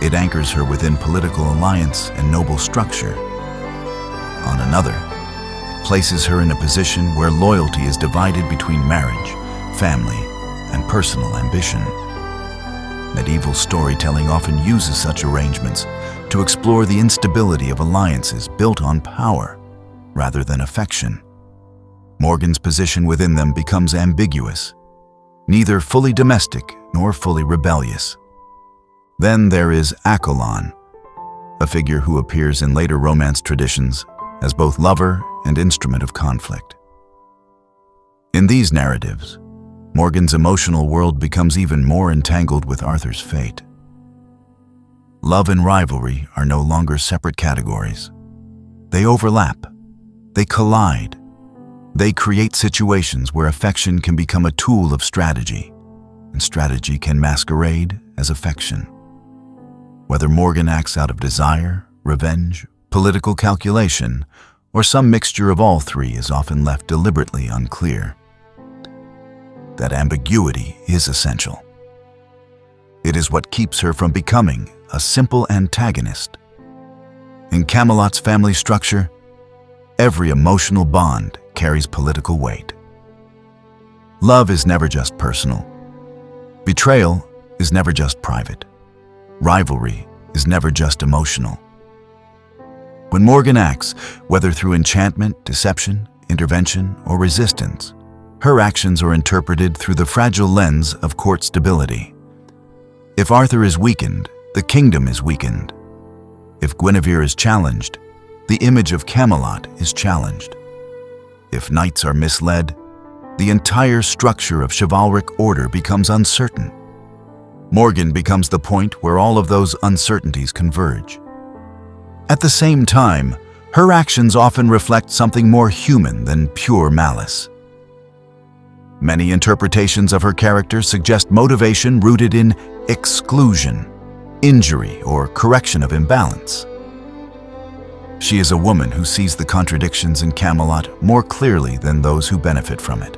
it anchors her within political alliance and noble structure. On another, it places her in a position where loyalty is divided between marriage, family, and personal ambition. Medieval storytelling often uses such arrangements to explore the instability of alliances built on power rather than affection. Morgan's position within them becomes ambiguous, neither fully domestic nor fully rebellious. Then there is Avalon, a figure who appears in later Romance traditions as both lover and instrument of conflict. In these narratives, Morgan's emotional world becomes even more entangled with Arthur's fate. Love and rivalry are no longer separate categories. They overlap, they collide, they create situations where affection can become a tool of strategy, and strategy can masquerade as affection. Whether Morgan acts out of desire, revenge, political calculation, or some mixture of all three is often left deliberately unclear. That ambiguity is essential. It is what keeps her from becoming a simple antagonist. In Camelot's family structure, every emotional bond carries political weight. Love is never just personal. Betrayal is never just private. Rivalry is never just emotional. When Morgan acts, whether through enchantment, deception, intervention, or resistance, her actions are interpreted through the fragile lens of court stability. If Arthur is weakened, the kingdom is weakened. If Guinevere is challenged, the image of Camelot is challenged. If knights are misled, the entire structure of chivalric order becomes uncertain. Morgan becomes the point where all of those uncertainties converge. At the same time, her actions often reflect something more human than pure malice. Many interpretations of her character suggest motivation rooted in exclusion, injury, or correction of imbalance. She is a woman who sees the contradictions in Camelot more clearly than those who benefit from it.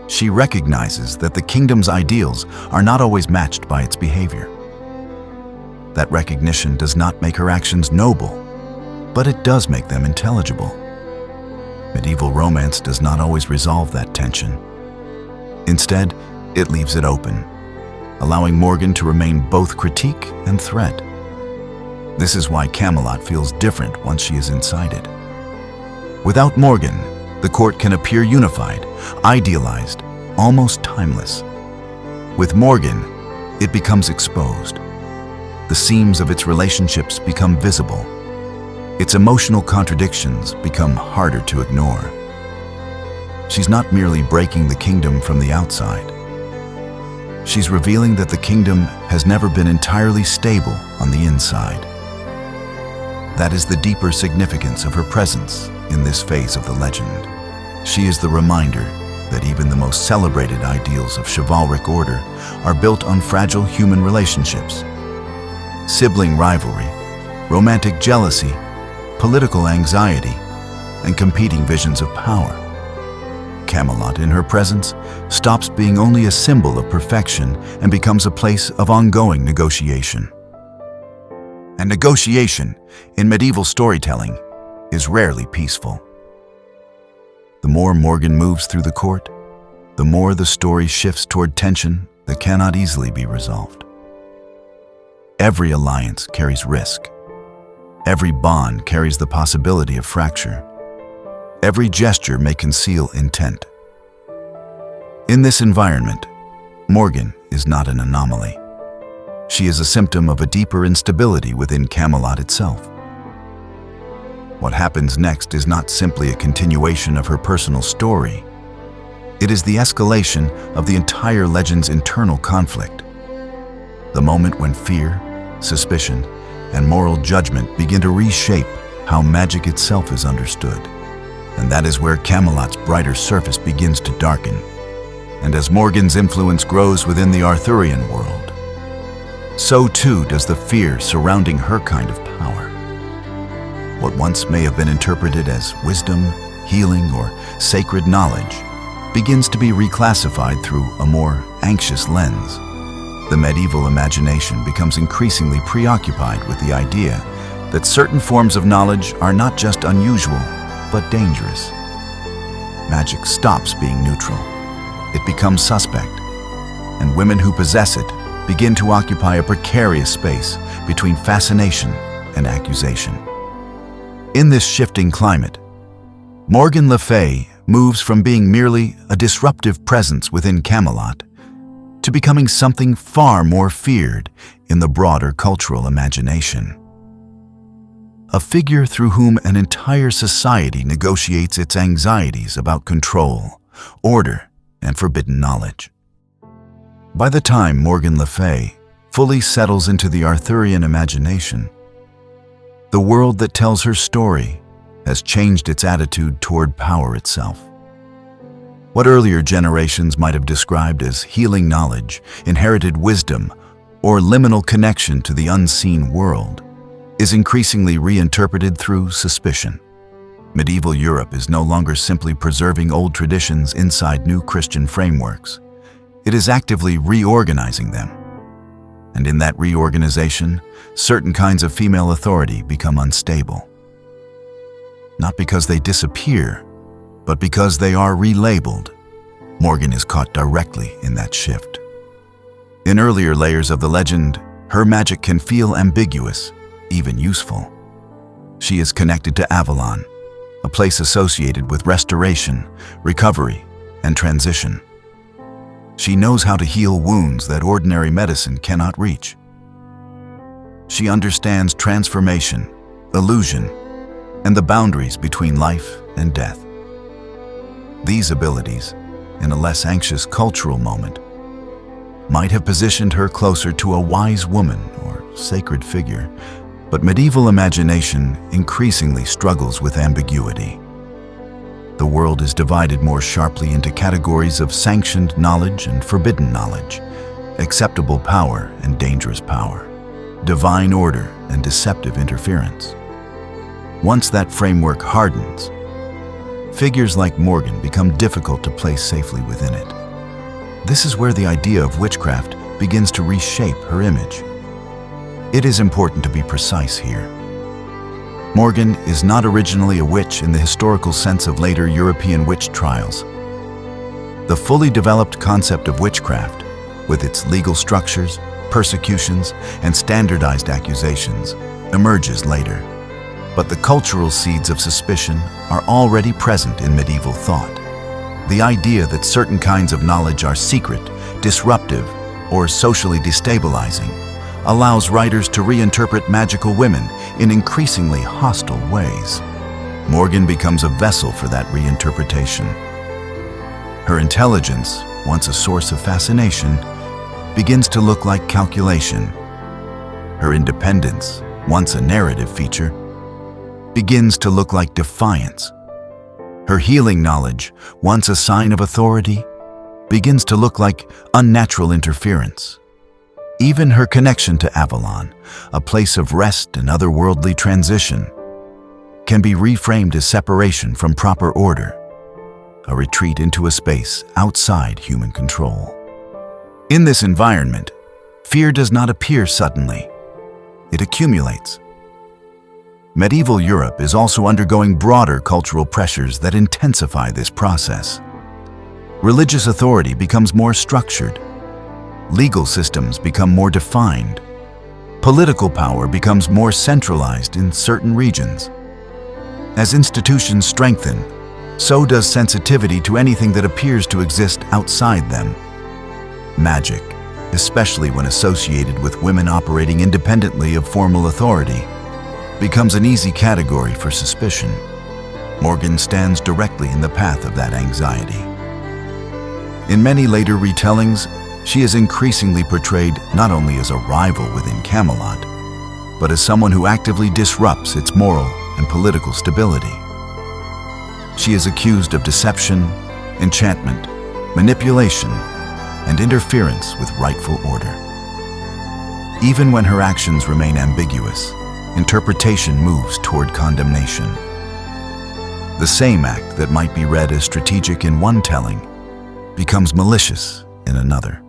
She recognizes that the kingdom's ideals are not always matched by its behavior. That recognition does not make her actions noble, but it does make them intelligible. Medieval romance does not always resolve that tension. Instead, it leaves it open, allowing Morgan to remain both critique and threat. This is why Camelot feels different once she is inside it. Without Morgan, the court can appear unified, idealized, almost timeless. With Morgan, it becomes exposed. The seams of its relationships become visible. Its emotional contradictions become harder to ignore. she's not merely breaking the kingdom from the outside. She's revealing that the kingdom has never been entirely stable on the inside. That is the deeper significance of her presence in this phase of the legend. She is the reminder that even the most celebrated ideals of chivalric order are built on fragile human relationships. Sibling rivalry, romantic jealousy, political anxiety, and competing visions of power. Camelot, in her presence, stops being only a symbol of perfection and becomes a place of ongoing negotiation. And negotiation, in medieval storytelling, is rarely peaceful. The more Morgan moves through the court, the more the story shifts toward tension that cannot easily be resolved. Every alliance carries risk. Every bond carries the possibility of fracture. Every gesture may conceal intent. In this environment, Morgan is not an anomaly. She is a symptom of a deeper instability within Camelot itself. What happens next is not simply a continuation of her personal story. It is the escalation of the entire legend's internal conflict. The moment when fear, suspicion, and moral judgment begin to reshape how magic itself is understood. And that is where Camelot's brighter surface begins to darken. And as Morgan's influence grows within the Arthurian world, so too does the fear surrounding her kind of power. What once may have been interpreted as wisdom, healing, or sacred knowledge begins to be reclassified through a more anxious lens. The medieval imagination becomes increasingly preoccupied with the idea that certain forms of knowledge are not just unusual, but dangerous. Magic stops being neutral. It becomes suspect, and women who possess it begin to occupy a precarious space between fascination and accusation. In this shifting climate, Morgan le Fay moves from being merely a disruptive presence within Camelot to becoming something far more feared in the broader cultural imagination. A figure through whom an entire society negotiates its anxieties about control, order, and forbidden knowledge. By the time Morgan le Fay fully settles into the Arthurian imagination, the world that tells her story has changed its attitude toward power itself. What earlier generations might have described as healing knowledge, inherited wisdom, or liminal connection to the unseen world is increasingly reinterpreted through suspicion. Medieval Europe is no longer simply preserving old traditions inside new Christian frameworks. It is actively reorganizing them. And in that reorganization, certain kinds of female authority become unstable. Not because they disappear, but because they are relabeled. Morgan is caught directly in that shift. In earlier layers of the legend, her magic can feel ambiguous, even useful. She is connected to Avalon, a place associated with restoration, recovery, and transition. She knows how to heal wounds that ordinary medicine cannot reach. She understands transformation, illusion, and the boundaries between life and death. These abilities, in a less anxious cultural moment, might have positioned her closer to a wise woman or sacred figure, but medieval imagination increasingly struggles with ambiguity. The world is divided more sharply into categories of sanctioned knowledge and forbidden knowledge, acceptable power and dangerous power, divine order and deceptive interference. Once that framework hardens, figures like Morgan become difficult to place safely within it. This is where the idea of witchcraft begins to reshape her image. It is important to be precise here. Morgan is not originally a witch in the historical sense of later European witch trials. The fully developed concept of witchcraft, with its legal structures, persecutions, and standardized accusations, emerges later. But the cultural seeds of suspicion are already present in medieval thought. The idea that certain kinds of knowledge are secret, disruptive, or socially destabilizing allows writers to reinterpret magical women in increasingly hostile ways. Morgan becomes a vessel for that reinterpretation. Her intelligence, once a source of fascination, begins to look like calculation. Her independence, once a narrative feature, begins to look like defiance. Her healing knowledge, once a sign of authority, begins to look like unnatural interference. Even her connection to Avalon, a place of rest and otherworldly transition, can be reframed as separation from proper order, a retreat into a space outside human control. In this environment, fear does not appear suddenly. It accumulates. Medieval Europe is also undergoing broader cultural pressures that intensify this process. Religious authority becomes more structured. Legal systems become more defined. Political power becomes more centralized in certain regions. As institutions strengthen, so does sensitivity to anything that appears to exist outside them. Magic, especially when associated with women operating independently of formal authority, becomes an easy category for suspicion. Morgan stands directly in the path of that anxiety. In many later retellings, she is increasingly portrayed not only as a rival within Camelot, but as someone who actively disrupts its moral and political stability. She is accused of deception, enchantment, manipulation, and interference with rightful order. Even when her actions remain ambiguous, interpretation moves toward condemnation. The same act that might be read as strategic in one telling becomes malicious in another.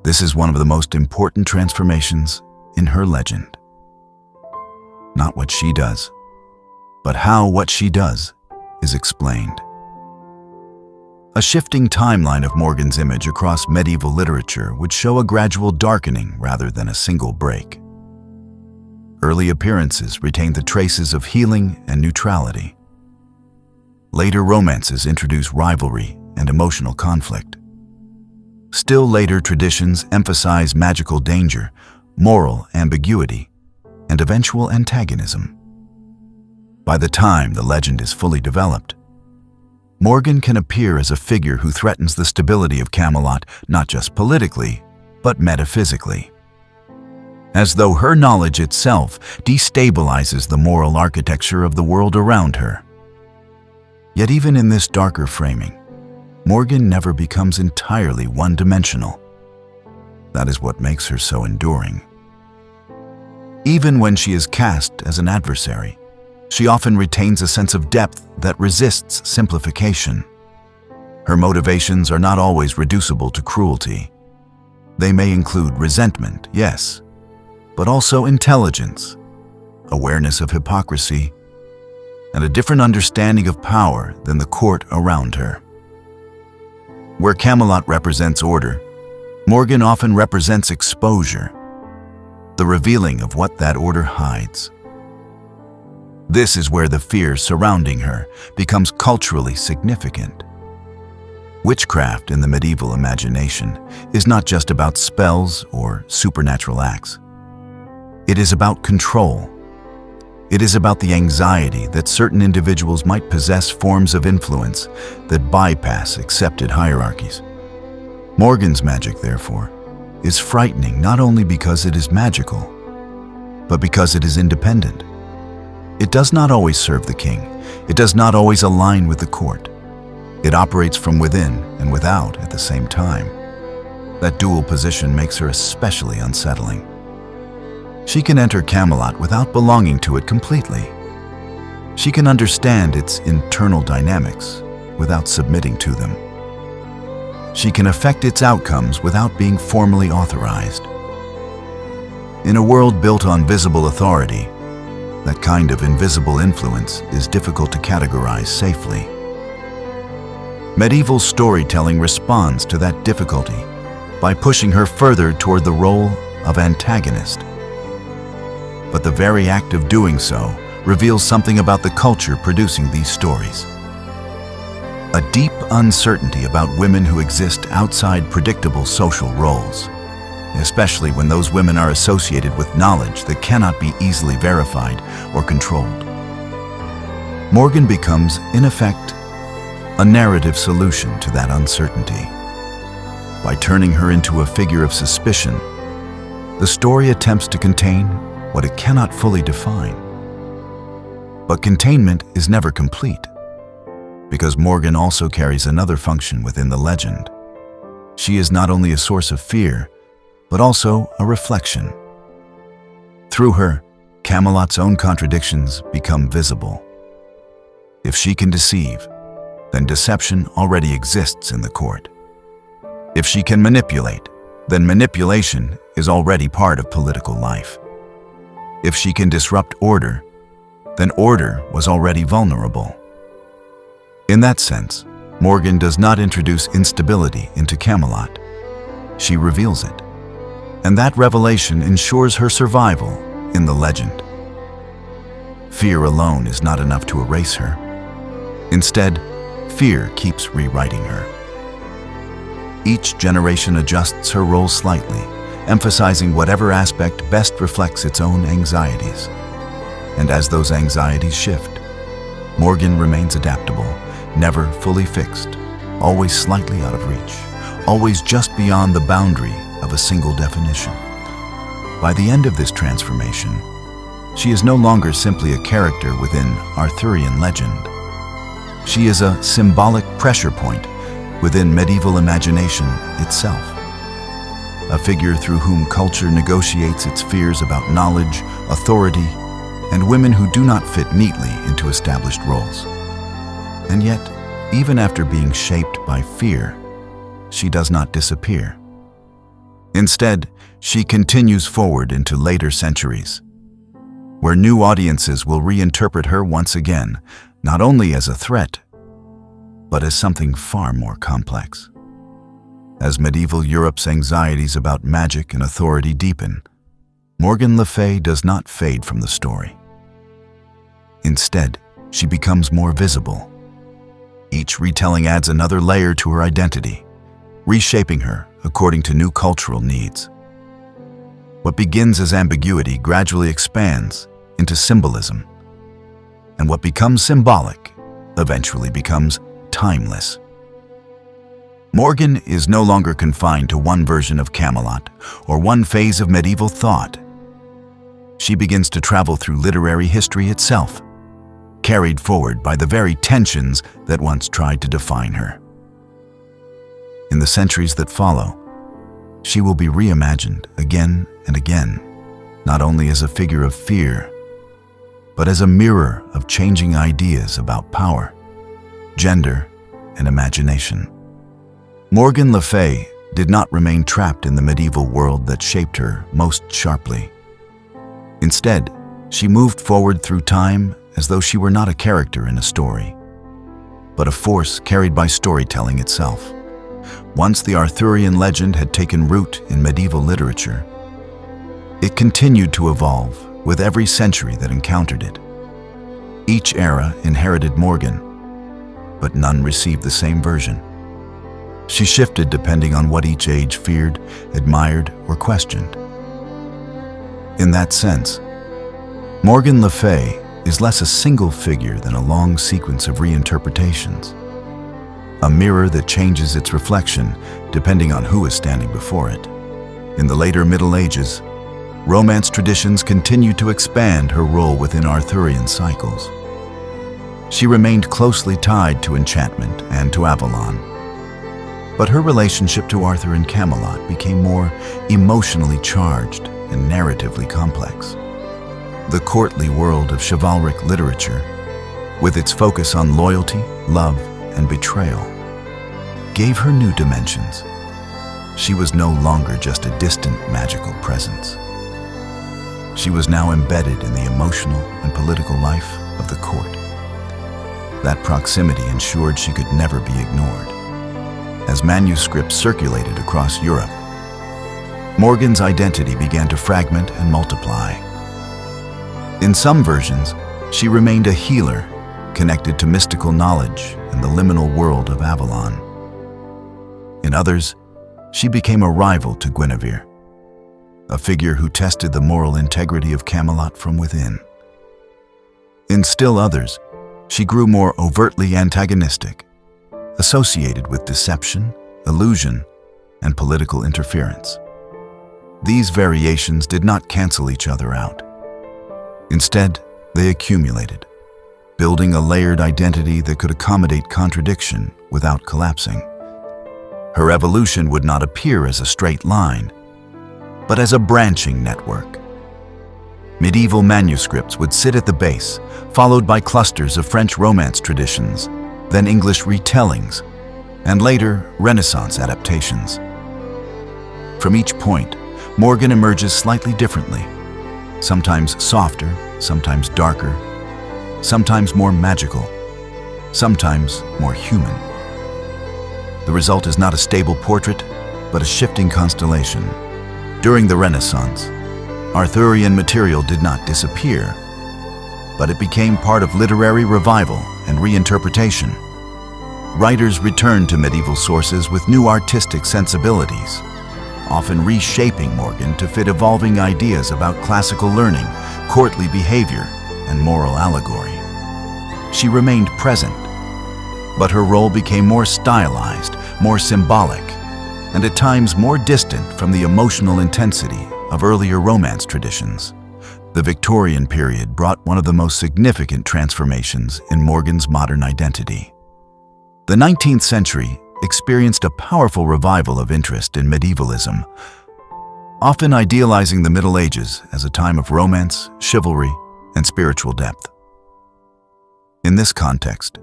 This is one of the most important transformations in her legend. Not what she does, but how what she does is explained. A shifting timeline of Morgan's image across medieval literature would show a gradual darkening rather than a single break. Early appearances retain the traces of healing and neutrality. Later romances introduce rivalry and emotional conflict. Still later traditions emphasize magical danger, moral ambiguity, and eventual antagonism. By the time the legend is fully developed, Morgan can appear as a figure who threatens the stability of Camelot not just politically, but metaphysically. As though her knowledge itself destabilizes the moral architecture of the world around her. Yet even in this darker framing, Morgan never becomes entirely one-dimensional. That is what makes her so enduring. Even when she is cast as an adversary, she often retains a sense of depth that resists simplification. Her motivations are not always reducible to cruelty. They may include resentment, yes, but also intelligence, awareness of hypocrisy, and a different understanding of power than the court around her. Where Camelot represents order, Morgan often represents exposure, the revealing of what that order hides. This is where the fear surrounding her becomes culturally significant. Witchcraft in the medieval imagination is not just about spells or supernatural acts. It is about control. It is about the anxiety that certain individuals might possess forms of influence that bypass accepted hierarchies. Morgan's magic, therefore, is frightening not only because it is magical, but because it is independent. It does not always serve the king. It does not always align with the court. It operates from within and without at the same time. That dual position makes her especially unsettling. She can enter Camelot without belonging to it completely. She can understand its internal dynamics without submitting to them. She can affect its outcomes without being formally authorized. In a world built on visible authority, that kind of invisible influence is difficult to categorize safely. Medieval storytelling responds to that difficulty by pushing her further toward the role of antagonist. But the very act of doing so reveals something about the culture producing these stories. A deep uncertainty about women who exist outside predictable social roles, especially when those women are associated with knowledge that cannot be easily verified or controlled. Morgan becomes, in effect, a narrative solution to that uncertainty. By turning her into a figure of suspicion, the story attempts to contain what it cannot fully define. But containment is never complete, because Morgan also carries another function within the legend. She is not only a source of fear, but also a reflection. Through her, Camelot's own contradictions become visible. If she can deceive, then deception already exists in the court. If she can manipulate, then manipulation is already part of political life. If she can disrupt order, then order was already vulnerable. In that sense, Morgan does not introduce instability into Camelot. She reveals it, and that revelation ensures her survival in the legend. Fear alone is not enough to erase her. Instead, fear keeps rewriting her. Each generation adjusts her role slightly, emphasizing whatever aspect best reflects its own anxieties. And as those anxieties shift, Morgan remains adaptable, never fully fixed, always slightly out of reach, always just beyond the boundary of a single definition. By the end of this transformation, she is no longer simply a character within Arthurian legend. She is a symbolic pressure point within medieval imagination itself. A figure through whom culture negotiates its fears about knowledge, authority, and women who do not fit neatly into established roles. And yet, even after being shaped by fear, she does not disappear. Instead, she continues forward into later centuries, where new audiences will reinterpret her once again, not only as a threat, but as something far more complex. As medieval Europe's anxieties about magic and authority deepen, Morgan le Fay does not fade from the story. Instead, she becomes more visible. Each retelling adds another layer to her identity, reshaping her according to new cultural needs. What begins as ambiguity gradually expands into symbolism, and what becomes symbolic eventually becomes timeless. Morgan is no longer confined to one version of Camelot or one phase of medieval thought. She begins to travel through literary history itself, carried forward by the very tensions that once tried to define her. In the centuries that follow, she will be reimagined again and again, not only as a figure of fear, but as a mirror of changing ideas about power, gender, and imagination. Morgan le Fay did not remain trapped in the medieval world that shaped her most sharply. Instead, she moved forward through time as though she were not a character in a story, but a force carried by storytelling itself. Once the Arthurian legend had taken root in medieval literature, it continued to evolve with every century that encountered it. Each era inherited Morgan, but none received the same version. She shifted depending on what each age feared, admired, or questioned. In that sense, Morgan le Fay is less a single figure than a long sequence of reinterpretations, a mirror that changes its reflection depending on who is standing before it. In the later Middle Ages, Romance traditions continued to expand her role within Arthurian cycles. She remained closely tied to enchantment and to Avalon, but her relationship to Arthur and Camelot became more emotionally charged and narratively complex. The courtly world of chivalric literature, with its focus on loyalty, love, and betrayal, gave her new dimensions. She was no longer just a distant magical presence. She was now embedded in the emotional and political life of the court. That proximity ensured she could never be ignored. As manuscripts circulated across Europe, Morgan's identity began to fragment and multiply. In some versions, she remained a healer, connected to mystical knowledge and the liminal world of Avalon. In others, she became a rival to Guinevere, a figure who tested the moral integrity of Camelot from within. In still others, she grew more overtly antagonistic, associated with deception, illusion, and political interference. These variations did not cancel each other out. Instead, they accumulated, building a layered identity that could accommodate contradiction without collapsing. Her evolution would not appear as a straight line, but as a branching network. Medieval manuscripts would sit at the base, followed by clusters of French Romance traditions, then English retellings, and later Renaissance adaptations. From each point, Morgan emerges slightly differently, sometimes softer, sometimes darker, sometimes more magical, sometimes more human. The result is not a stable portrait, but a shifting constellation. During the Renaissance, Arthurian material did not disappear, but it became part of literary revival and reinterpretation. Writers returned to medieval sources with new artistic sensibilities, often reshaping Morgan to fit evolving ideas about classical learning, courtly behavior, and moral allegory. She remained present, but her role became more stylized, more symbolic, and at times more distant from the emotional intensity of earlier Romance traditions. The Victorian period brought one of the most significant transformations in Morgan's modern identity. The 19th century experienced a powerful revival of interest in medievalism, often idealizing the Middle Ages as a time of romance, chivalry, and spiritual depth. In this context,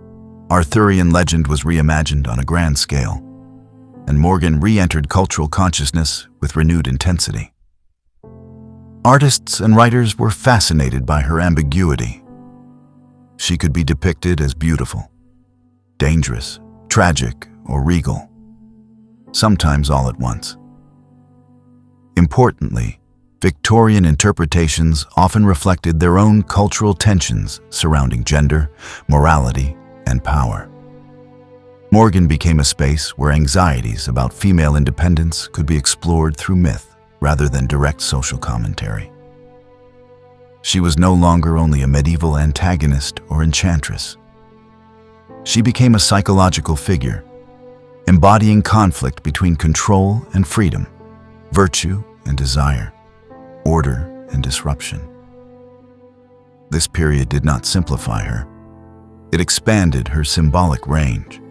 Arthurian legend was reimagined on a grand scale, and Morgan re-entered cultural consciousness with renewed intensity. Artists and writers were fascinated by her ambiguity. She could be depicted as beautiful, dangerous, tragic, or regal, sometimes all at once. Importantly, Victorian interpretations often reflected their own cultural tensions surrounding gender, morality, and power. Morgan became a space where anxieties about female independence could be explored through myth rather than direct social commentary. She was no longer only a medieval antagonist or enchantress. She became a psychological figure, embodying conflict between control and freedom, virtue and desire, order and disruption. This period did not simplify her. It expanded her symbolic range.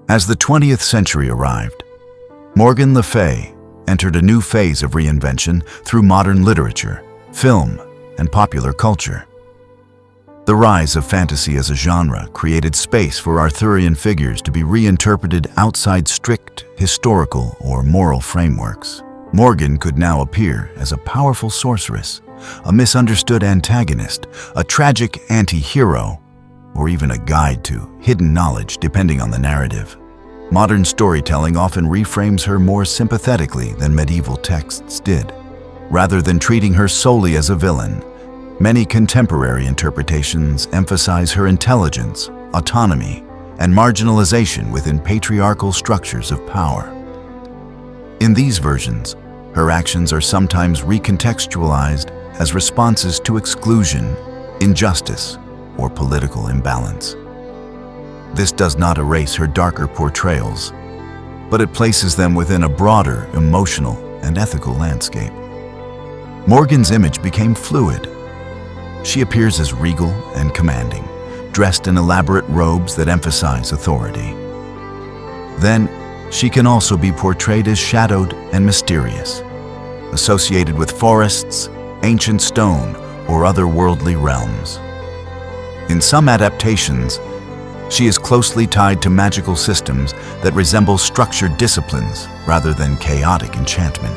As the 20th century arrived, Morgan le Fay entered a new phase of reinvention through modern literature, film, and popular culture. The rise of fantasy as a genre created space for Arthurian figures to be reinterpreted outside strict historical or moral frameworks. Morgan could now appear as a powerful sorceress, a misunderstood antagonist, a tragic anti-hero, or even a guide to hidden knowledge depending on the narrative. Modern storytelling often reframes her more sympathetically than medieval texts did. Rather than treating her solely as a villain, many contemporary interpretations emphasize her intelligence, autonomy, and marginalization within patriarchal structures of power. In these versions, her actions are sometimes recontextualized as responses to exclusion, injustice, or political imbalance. This does not erase her darker portrayals, but it places them within a broader emotional and ethical landscape. Morgan's image became fluid. She appears as regal and commanding, dressed in elaborate robes that emphasize authority. Then, she can also be portrayed as shadowed and mysterious, associated with forests, ancient stone, or otherworldly realms. In some adaptations, she is closely tied to magical systems that resemble structured disciplines rather than chaotic enchantment.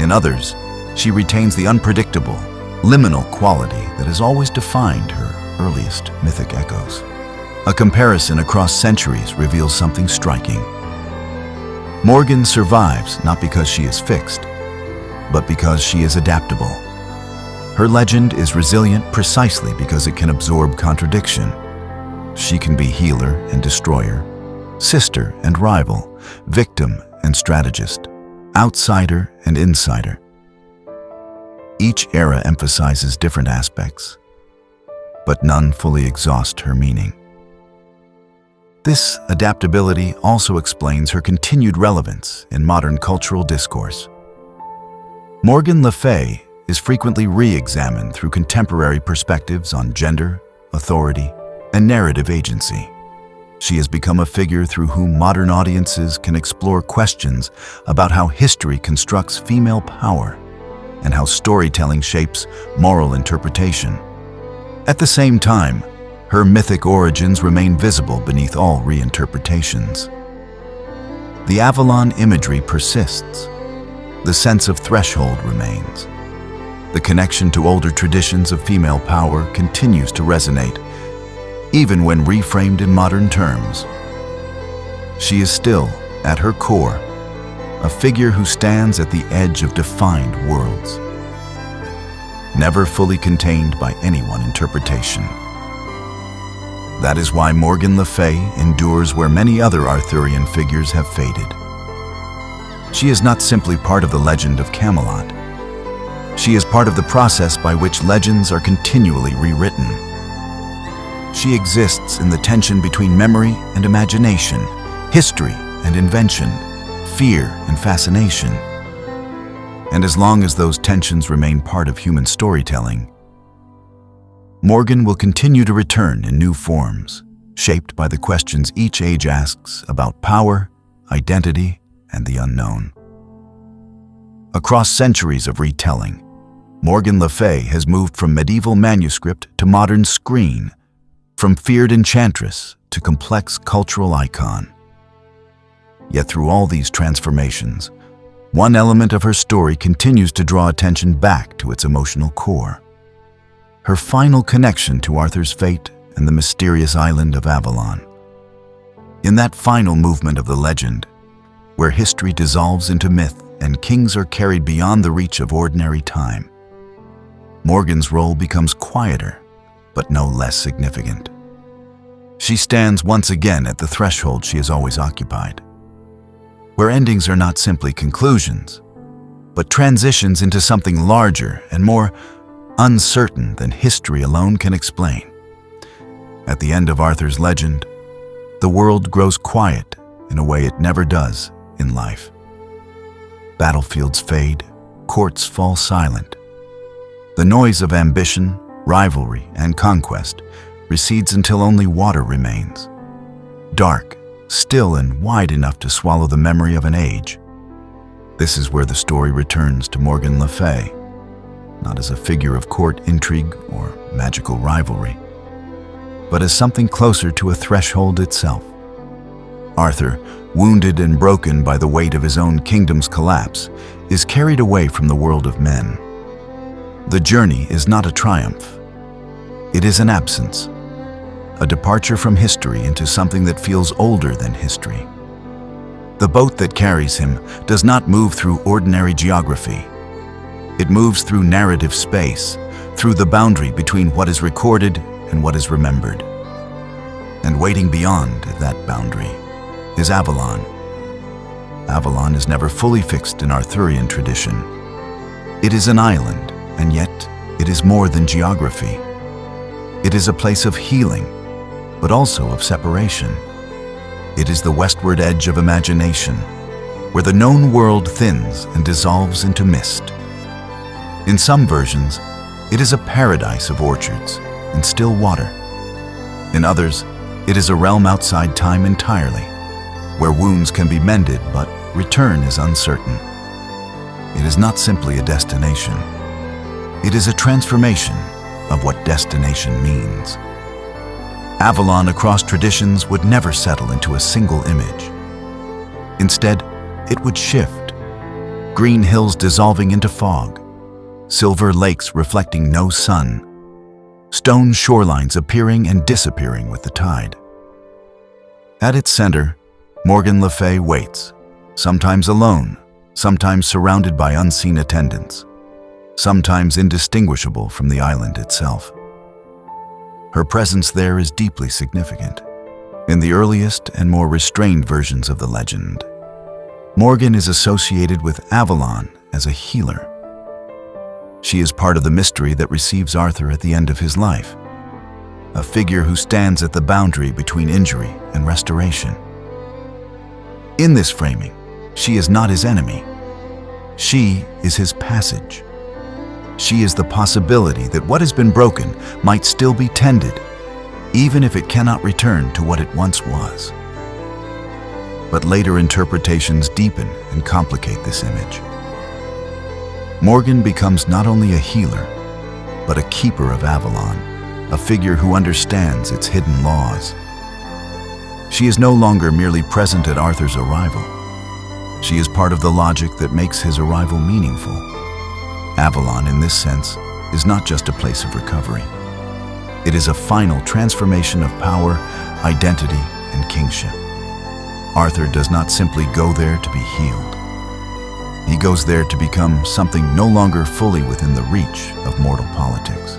In others, she retains the unpredictable, liminal quality that has always defined her earliest mythic echoes. A comparison across centuries reveals something striking. Morgan survives not because she is fixed, but because she is adaptable. Her legend is resilient precisely because it can absorb contradiction. She can be healer and destroyer, sister and rival, victim and strategist, outsider and insider. Each era emphasizes different aspects, but none fully exhaust her meaning. This adaptability also explains her continued relevance in modern cultural discourse. Morgan le Fay is frequently re-examined through contemporary perspectives on gender, authority, and narrative agency. She has become a figure through whom modern audiences can explore questions about how history constructs female power and how storytelling shapes moral interpretation. At the same time, her mythic origins remain visible beneath all reinterpretations. The Avalon imagery persists. The sense of threshold remains. The connection to older traditions of female power continues to resonate, even when reframed in modern terms. She is still, at her core, a figure who stands at the edge of defined worlds, never fully contained by any one interpretation. That is why Morgan le Fay endures where many other Arthurian figures have faded. She is not simply part of the legend of Camelot. She is part of the process by which legends are continually rewritten. She exists in the tension between memory and imagination, history and invention, fear and fascination. And as long as those tensions remain part of human storytelling, Morgan will continue to return in new forms, shaped by the questions each age asks about power, identity, and the unknown. Across centuries of retelling, Morgan le Fay has moved from medieval manuscript to modern screen, from feared enchantress to complex cultural icon. Yet through all these transformations, one element of her story continues to draw attention back to its emotional core: her final connection to Arthur's fate and the mysterious island of Avalon. In that final movement of the legend, where history dissolves into myth and kings are carried beyond the reach of ordinary time, Morgan's role becomes quieter, but no less significant. She stands once again at the threshold she has always occupied, where endings are not simply conclusions, but transitions into something larger and more uncertain than history alone can explain. At the end of Arthur's legend, the world grows quiet in a way it never does in life. Battlefields fade, courts fall silent. The noise of ambition, rivalry, and conquest recedes until only water remains. Dark, still and wide enough to swallow the memory of an age. This is where the story returns to Morgan le Fay, not as a figure of court intrigue or magical rivalry, but as something closer to a threshold itself. Arthur, wounded and broken by the weight of his own kingdom's collapse, is carried away from the world of men. The journey is not a triumph. It is an absence, a departure from history into something that feels older than history. The boat that carries him does not move through ordinary geography. It moves through narrative space, through the boundary between what is recorded and what is remembered. And waiting beyond that boundary is Avalon. Avalon is never fully fixed in Arthurian tradition. It is an island, and yet it is more than geography. It is a place of healing, but also of separation. It is the westward edge of imagination, where the known world thins and dissolves into mist. In some versions, it is a paradise of orchards and still water. In others, it is a realm outside time entirely, where wounds can be mended but return is uncertain. It is not simply a destination. It is a transformation of what destination means. Avalon across traditions would never settle into a single image. Instead, it would shift. Green hills dissolving into fog, silver lakes reflecting no sun, stone shorelines appearing and disappearing with the tide. At its center, Morgan le Fay waits, sometimes alone, sometimes surrounded by unseen attendants, sometimes indistinguishable from the island itself. Her presence there is deeply significant. In the earliest and more restrained versions of the legend, Morgan is associated with Avalon as a healer. She is part of the mystery that receives Arthur at the end of his life. a figure who stands at the boundary between injury and restoration. In this framing, she is not his enemy. She is his passage. She is the possibility that what has been broken might still be tended, even if it cannot return to what it once was. But later interpretations deepen and complicate this image. Morgan becomes not only a healer, but a keeper of Avalon, a figure who understands its hidden laws. She is no longer merely present at Arthur's arrival. She is part of the logic that makes his arrival meaningful. Avalon, in this sense, is not just a place of recovery. It is a final transformation of power, identity, and kingship. Arthur does not simply go there to be healed. He goes there to become something no longer fully within the reach of mortal politics.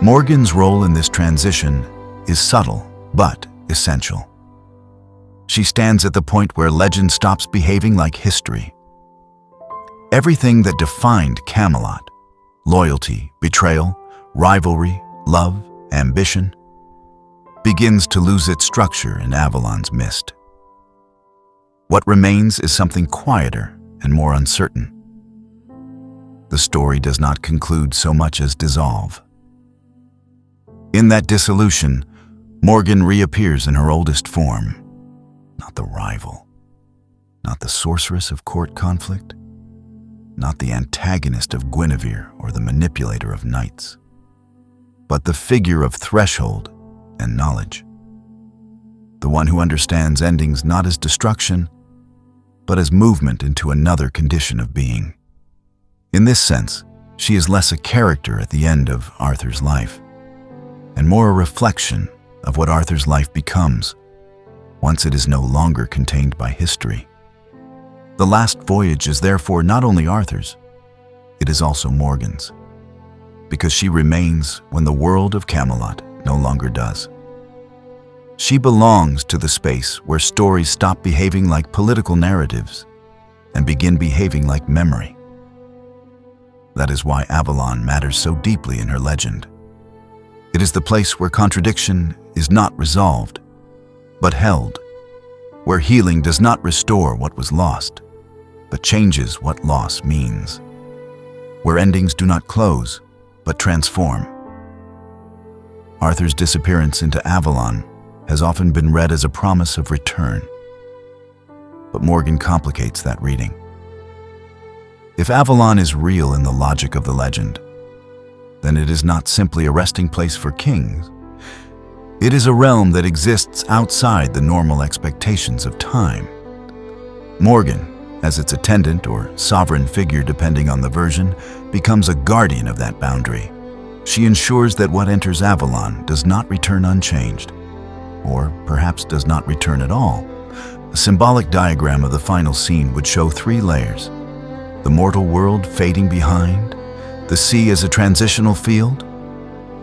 Morgan's role in this transition is subtle, but essential. She stands at the point where legend stops behaving like history. Everything that defined Camelot, loyalty, betrayal, rivalry, love, ambition, begins to lose its structure in Avalon's mist. What remains is something quieter and more uncertain. The story does not conclude so much as dissolve. In that dissolution, Morgan reappears in her oldest form, not the rival, not the sorceress of court conflict, not the antagonist of Guinevere or the manipulator of knights, but the figure of threshold and knowledge, the one who understands endings not as destruction, but as movement into another condition of being. In this sense, she is less a character at the end of Arthur's life, and more a reflection of what Arthur's life becomes once it is no longer contained by history. The last voyage is therefore not only Arthur's, it is also Morgan's, because she remains when the world of Camelot no longer does. She belongs to the space where stories stop behaving like political narratives and begin behaving like memory. That is why Avalon matters so deeply in her legend. It is the place where contradiction is not resolved, but held, where healing does not restore what was lost, but changes what loss means, where endings do not close, but transform. Arthur's disappearance into Avalon has often been read as a promise of return, but Morgan complicates that reading. If Avalon is real in the logic of the legend, then it is not simply a resting place for kings. It is a realm that exists outside the normal expectations of time. Morgan, as its attendant or sovereign figure depending on the version, becomes a guardian of that boundary. She ensures that what enters Avalon does not return unchanged, or perhaps does not return at all. A symbolic diagram of the final scene would show 3 layers: the mortal world fading behind, the sea as a transitional field,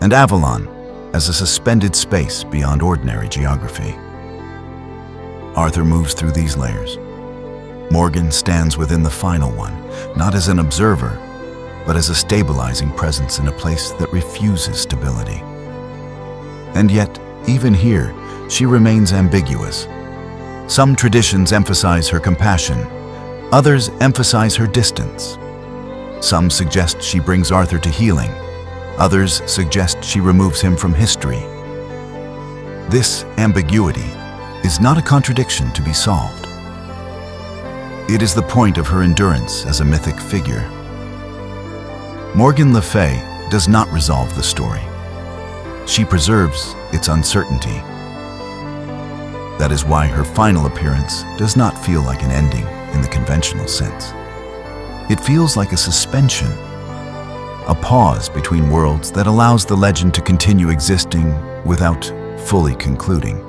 and Avalon as a suspended space beyond ordinary geography. Arthur moves through these layers. Morgan stands within the final one, not as an observer, but as a stabilizing presence in a place that refuses stability. And yet, even here, she remains ambiguous. Some traditions emphasize her compassion, others emphasize her distance. Some suggest she brings Arthur to healing, others suggest she removes him from history. This ambiguity is not a contradiction to be solved. It is the point of her endurance as a mythic figure. Morgan le Fay does not resolve the story. She preserves its uncertainty. That is why her final appearance does not feel like an ending in the conventional sense. It feels like a suspension, a pause between worlds that allows the legend to continue existing without fully concluding.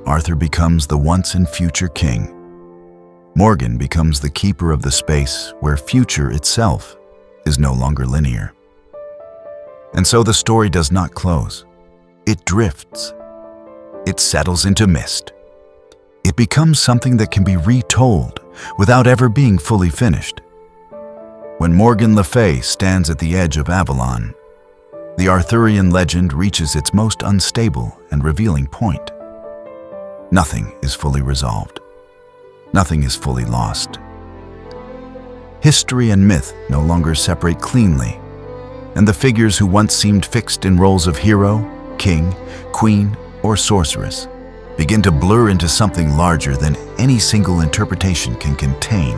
Arthur becomes the once and future king. Morgan becomes the keeper of the space where future itself is no longer linear. And so the story does not close. It drifts. It settles into mist. It becomes something that can be retold without ever being fully finished. When Morgan le Fay stands at the edge of Avalon, the Arthurian legend reaches its most unstable and revealing point. Nothing is fully resolved. Nothing is fully lost. History and myth no longer separate cleanly, and the figures who once seemed fixed in roles of hero, king, queen, or sorceress begin to blur into something larger than any single interpretation can contain.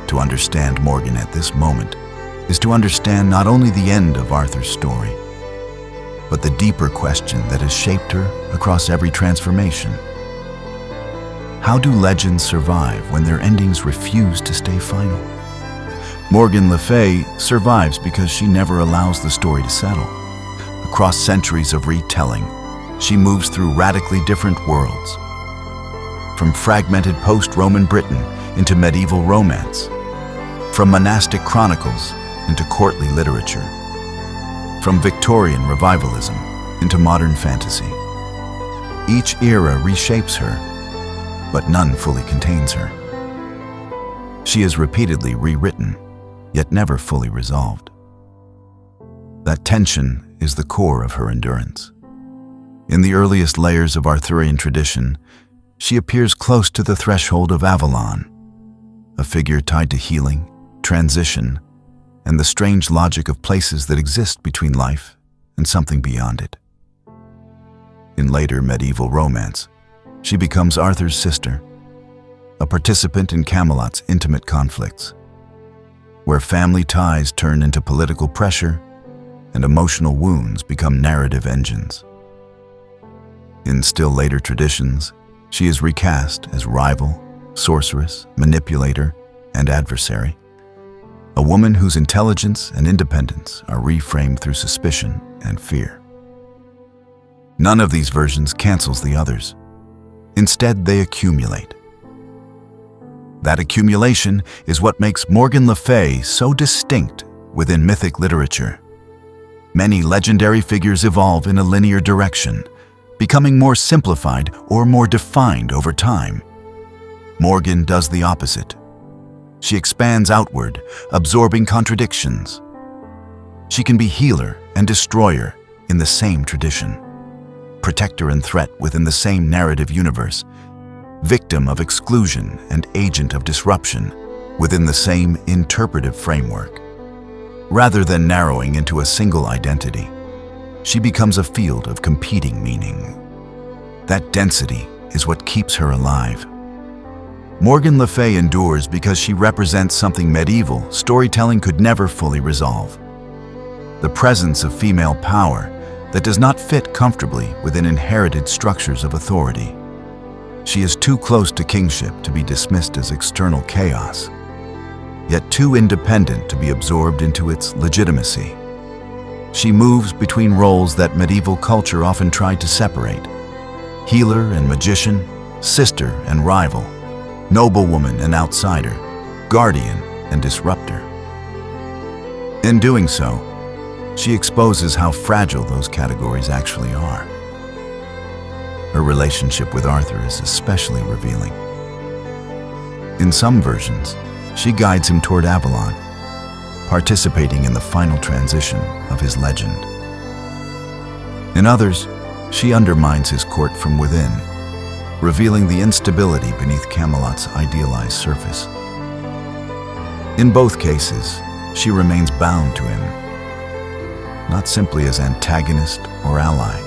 To understand Morgan at this moment is to understand not only the end of Arthur's story, but the deeper question that has shaped her across every transformation. How do legends survive when their endings refuse to stay final? Morgan le Fay survives because she never allows the story to settle. Across centuries of retelling, she moves through radically different worlds. From fragmented post-Roman Britain into medieval romance, from monastic chronicles into courtly literature, from Victorian revivalism into modern fantasy. Each era reshapes her, but none fully contains her. She is repeatedly rewritten, yet never fully resolved. That tension is the core of her endurance. In the earliest layers of Arthurian tradition, she appears close to the threshold of Avalon, a figure tied to healing, transition, and the strange logic of places that exist between life and something beyond it. In later medieval romance, she becomes Arthur's sister, a participant in Camelot's intimate conflicts, where family ties turn into political pressure and emotional wounds become narrative engines. In still later traditions, she is recast as rival, sorceress, manipulator, and adversary, a woman whose intelligence and independence are reframed through suspicion and fear. None of these versions cancels the others. Instead, they accumulate. That accumulation is what makes Morgan le Fay so distinct within mythic literature. Many legendary figures evolve in a linear direction, becoming more simplified or more defined over time. Morgan does the opposite. She expands outward, absorbing contradictions. She can be healer and destroyer in the same tradition, protector and threat within the same narrative universe, victim of exclusion and agent of disruption within the same interpretive framework. Rather than narrowing into a single identity, she becomes a field of competing meaning. That density is what keeps her alive. Morgan le Fay endures because she represents something medieval storytelling could never fully resolve: the presence of female power that does not fit comfortably within inherited structures of authority. She is too close to kingship to be dismissed as external chaos, yet too independent to be absorbed into its legitimacy. She moves between roles that medieval culture often tried to separate: healer and magician, sister and rival, noblewoman and outsider, guardian and disruptor. In doing so, she exposes how fragile those categories actually are. Her relationship with Arthur is especially revealing. In some versions, she guides him toward Avalon, participating in the final transition of his legend. In others, she undermines his court from within, revealing the instability beneath Camelot's idealized surface. In both cases, she remains bound to him, not simply as antagonist or ally,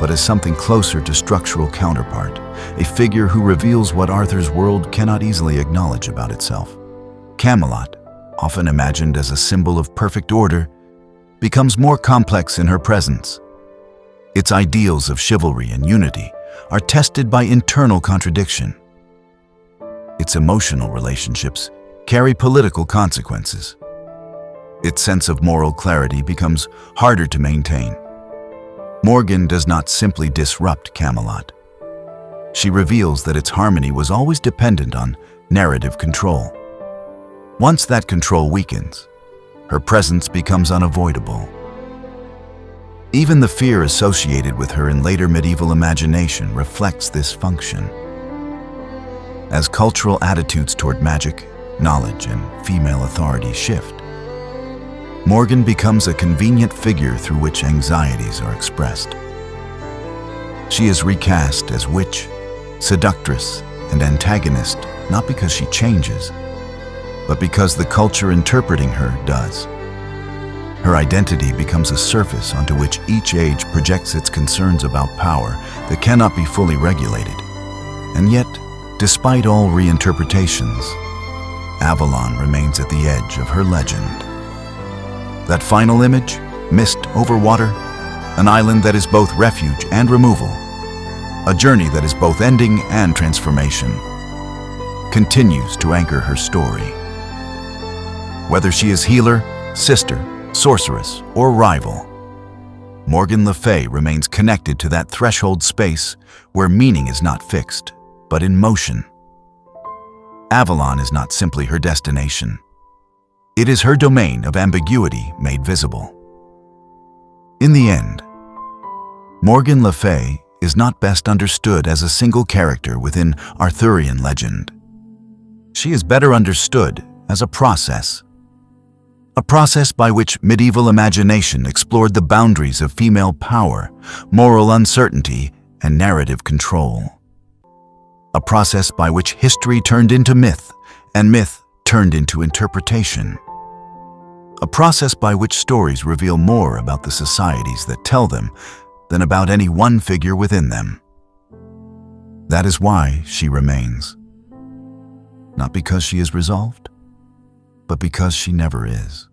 but as something closer to structural counterpart, a figure who reveals what Arthur's world cannot easily acknowledge about itself. Camelot, often imagined as a symbol of perfect order, becomes more complex in her presence. Its ideals of chivalry and unity are tested by internal contradiction. Its emotional relationships carry political consequences. Its sense of moral clarity becomes harder to maintain. Morgan does not simply disrupt Camelot. She reveals that its harmony was always dependent on narrative control. Once that control weakens, her presence becomes unavoidable. Even the fear associated with her in later medieval imagination reflects this function. As cultural attitudes toward magic, knowledge, and female authority shift, Morgan becomes a convenient figure through which anxieties are expressed. She is recast as witch, seductress, and antagonist not because she changes, but because the culture interpreting her does. Her identity becomes a surface onto which each age projects its concerns about power that cannot be fully regulated. And yet, despite all reinterpretations, Avalon remains at the edge of her legend. That final image, mist over water, an island that is both refuge and removal, a journey that is both ending and transformation, continues to anchor her story. Whether she is healer, sister, sorceress, or rival, Morgan le Fay remains connected to that threshold space where meaning is not fixed, but in motion. Avalon is not simply her destination. It is her domain of ambiguity made visible. In the end, Morgan le Fay is not best understood as a single character within Arthurian legend. She is better understood as a process by which medieval imagination explored the boundaries of female power, moral uncertainty, and narrative control. A process by which history turned into myth, and myth turned into interpretation. A process by which stories reveal more about the societies that tell them than about any one figure within them. That is why she remains. Not because she is resolved, but because she never is.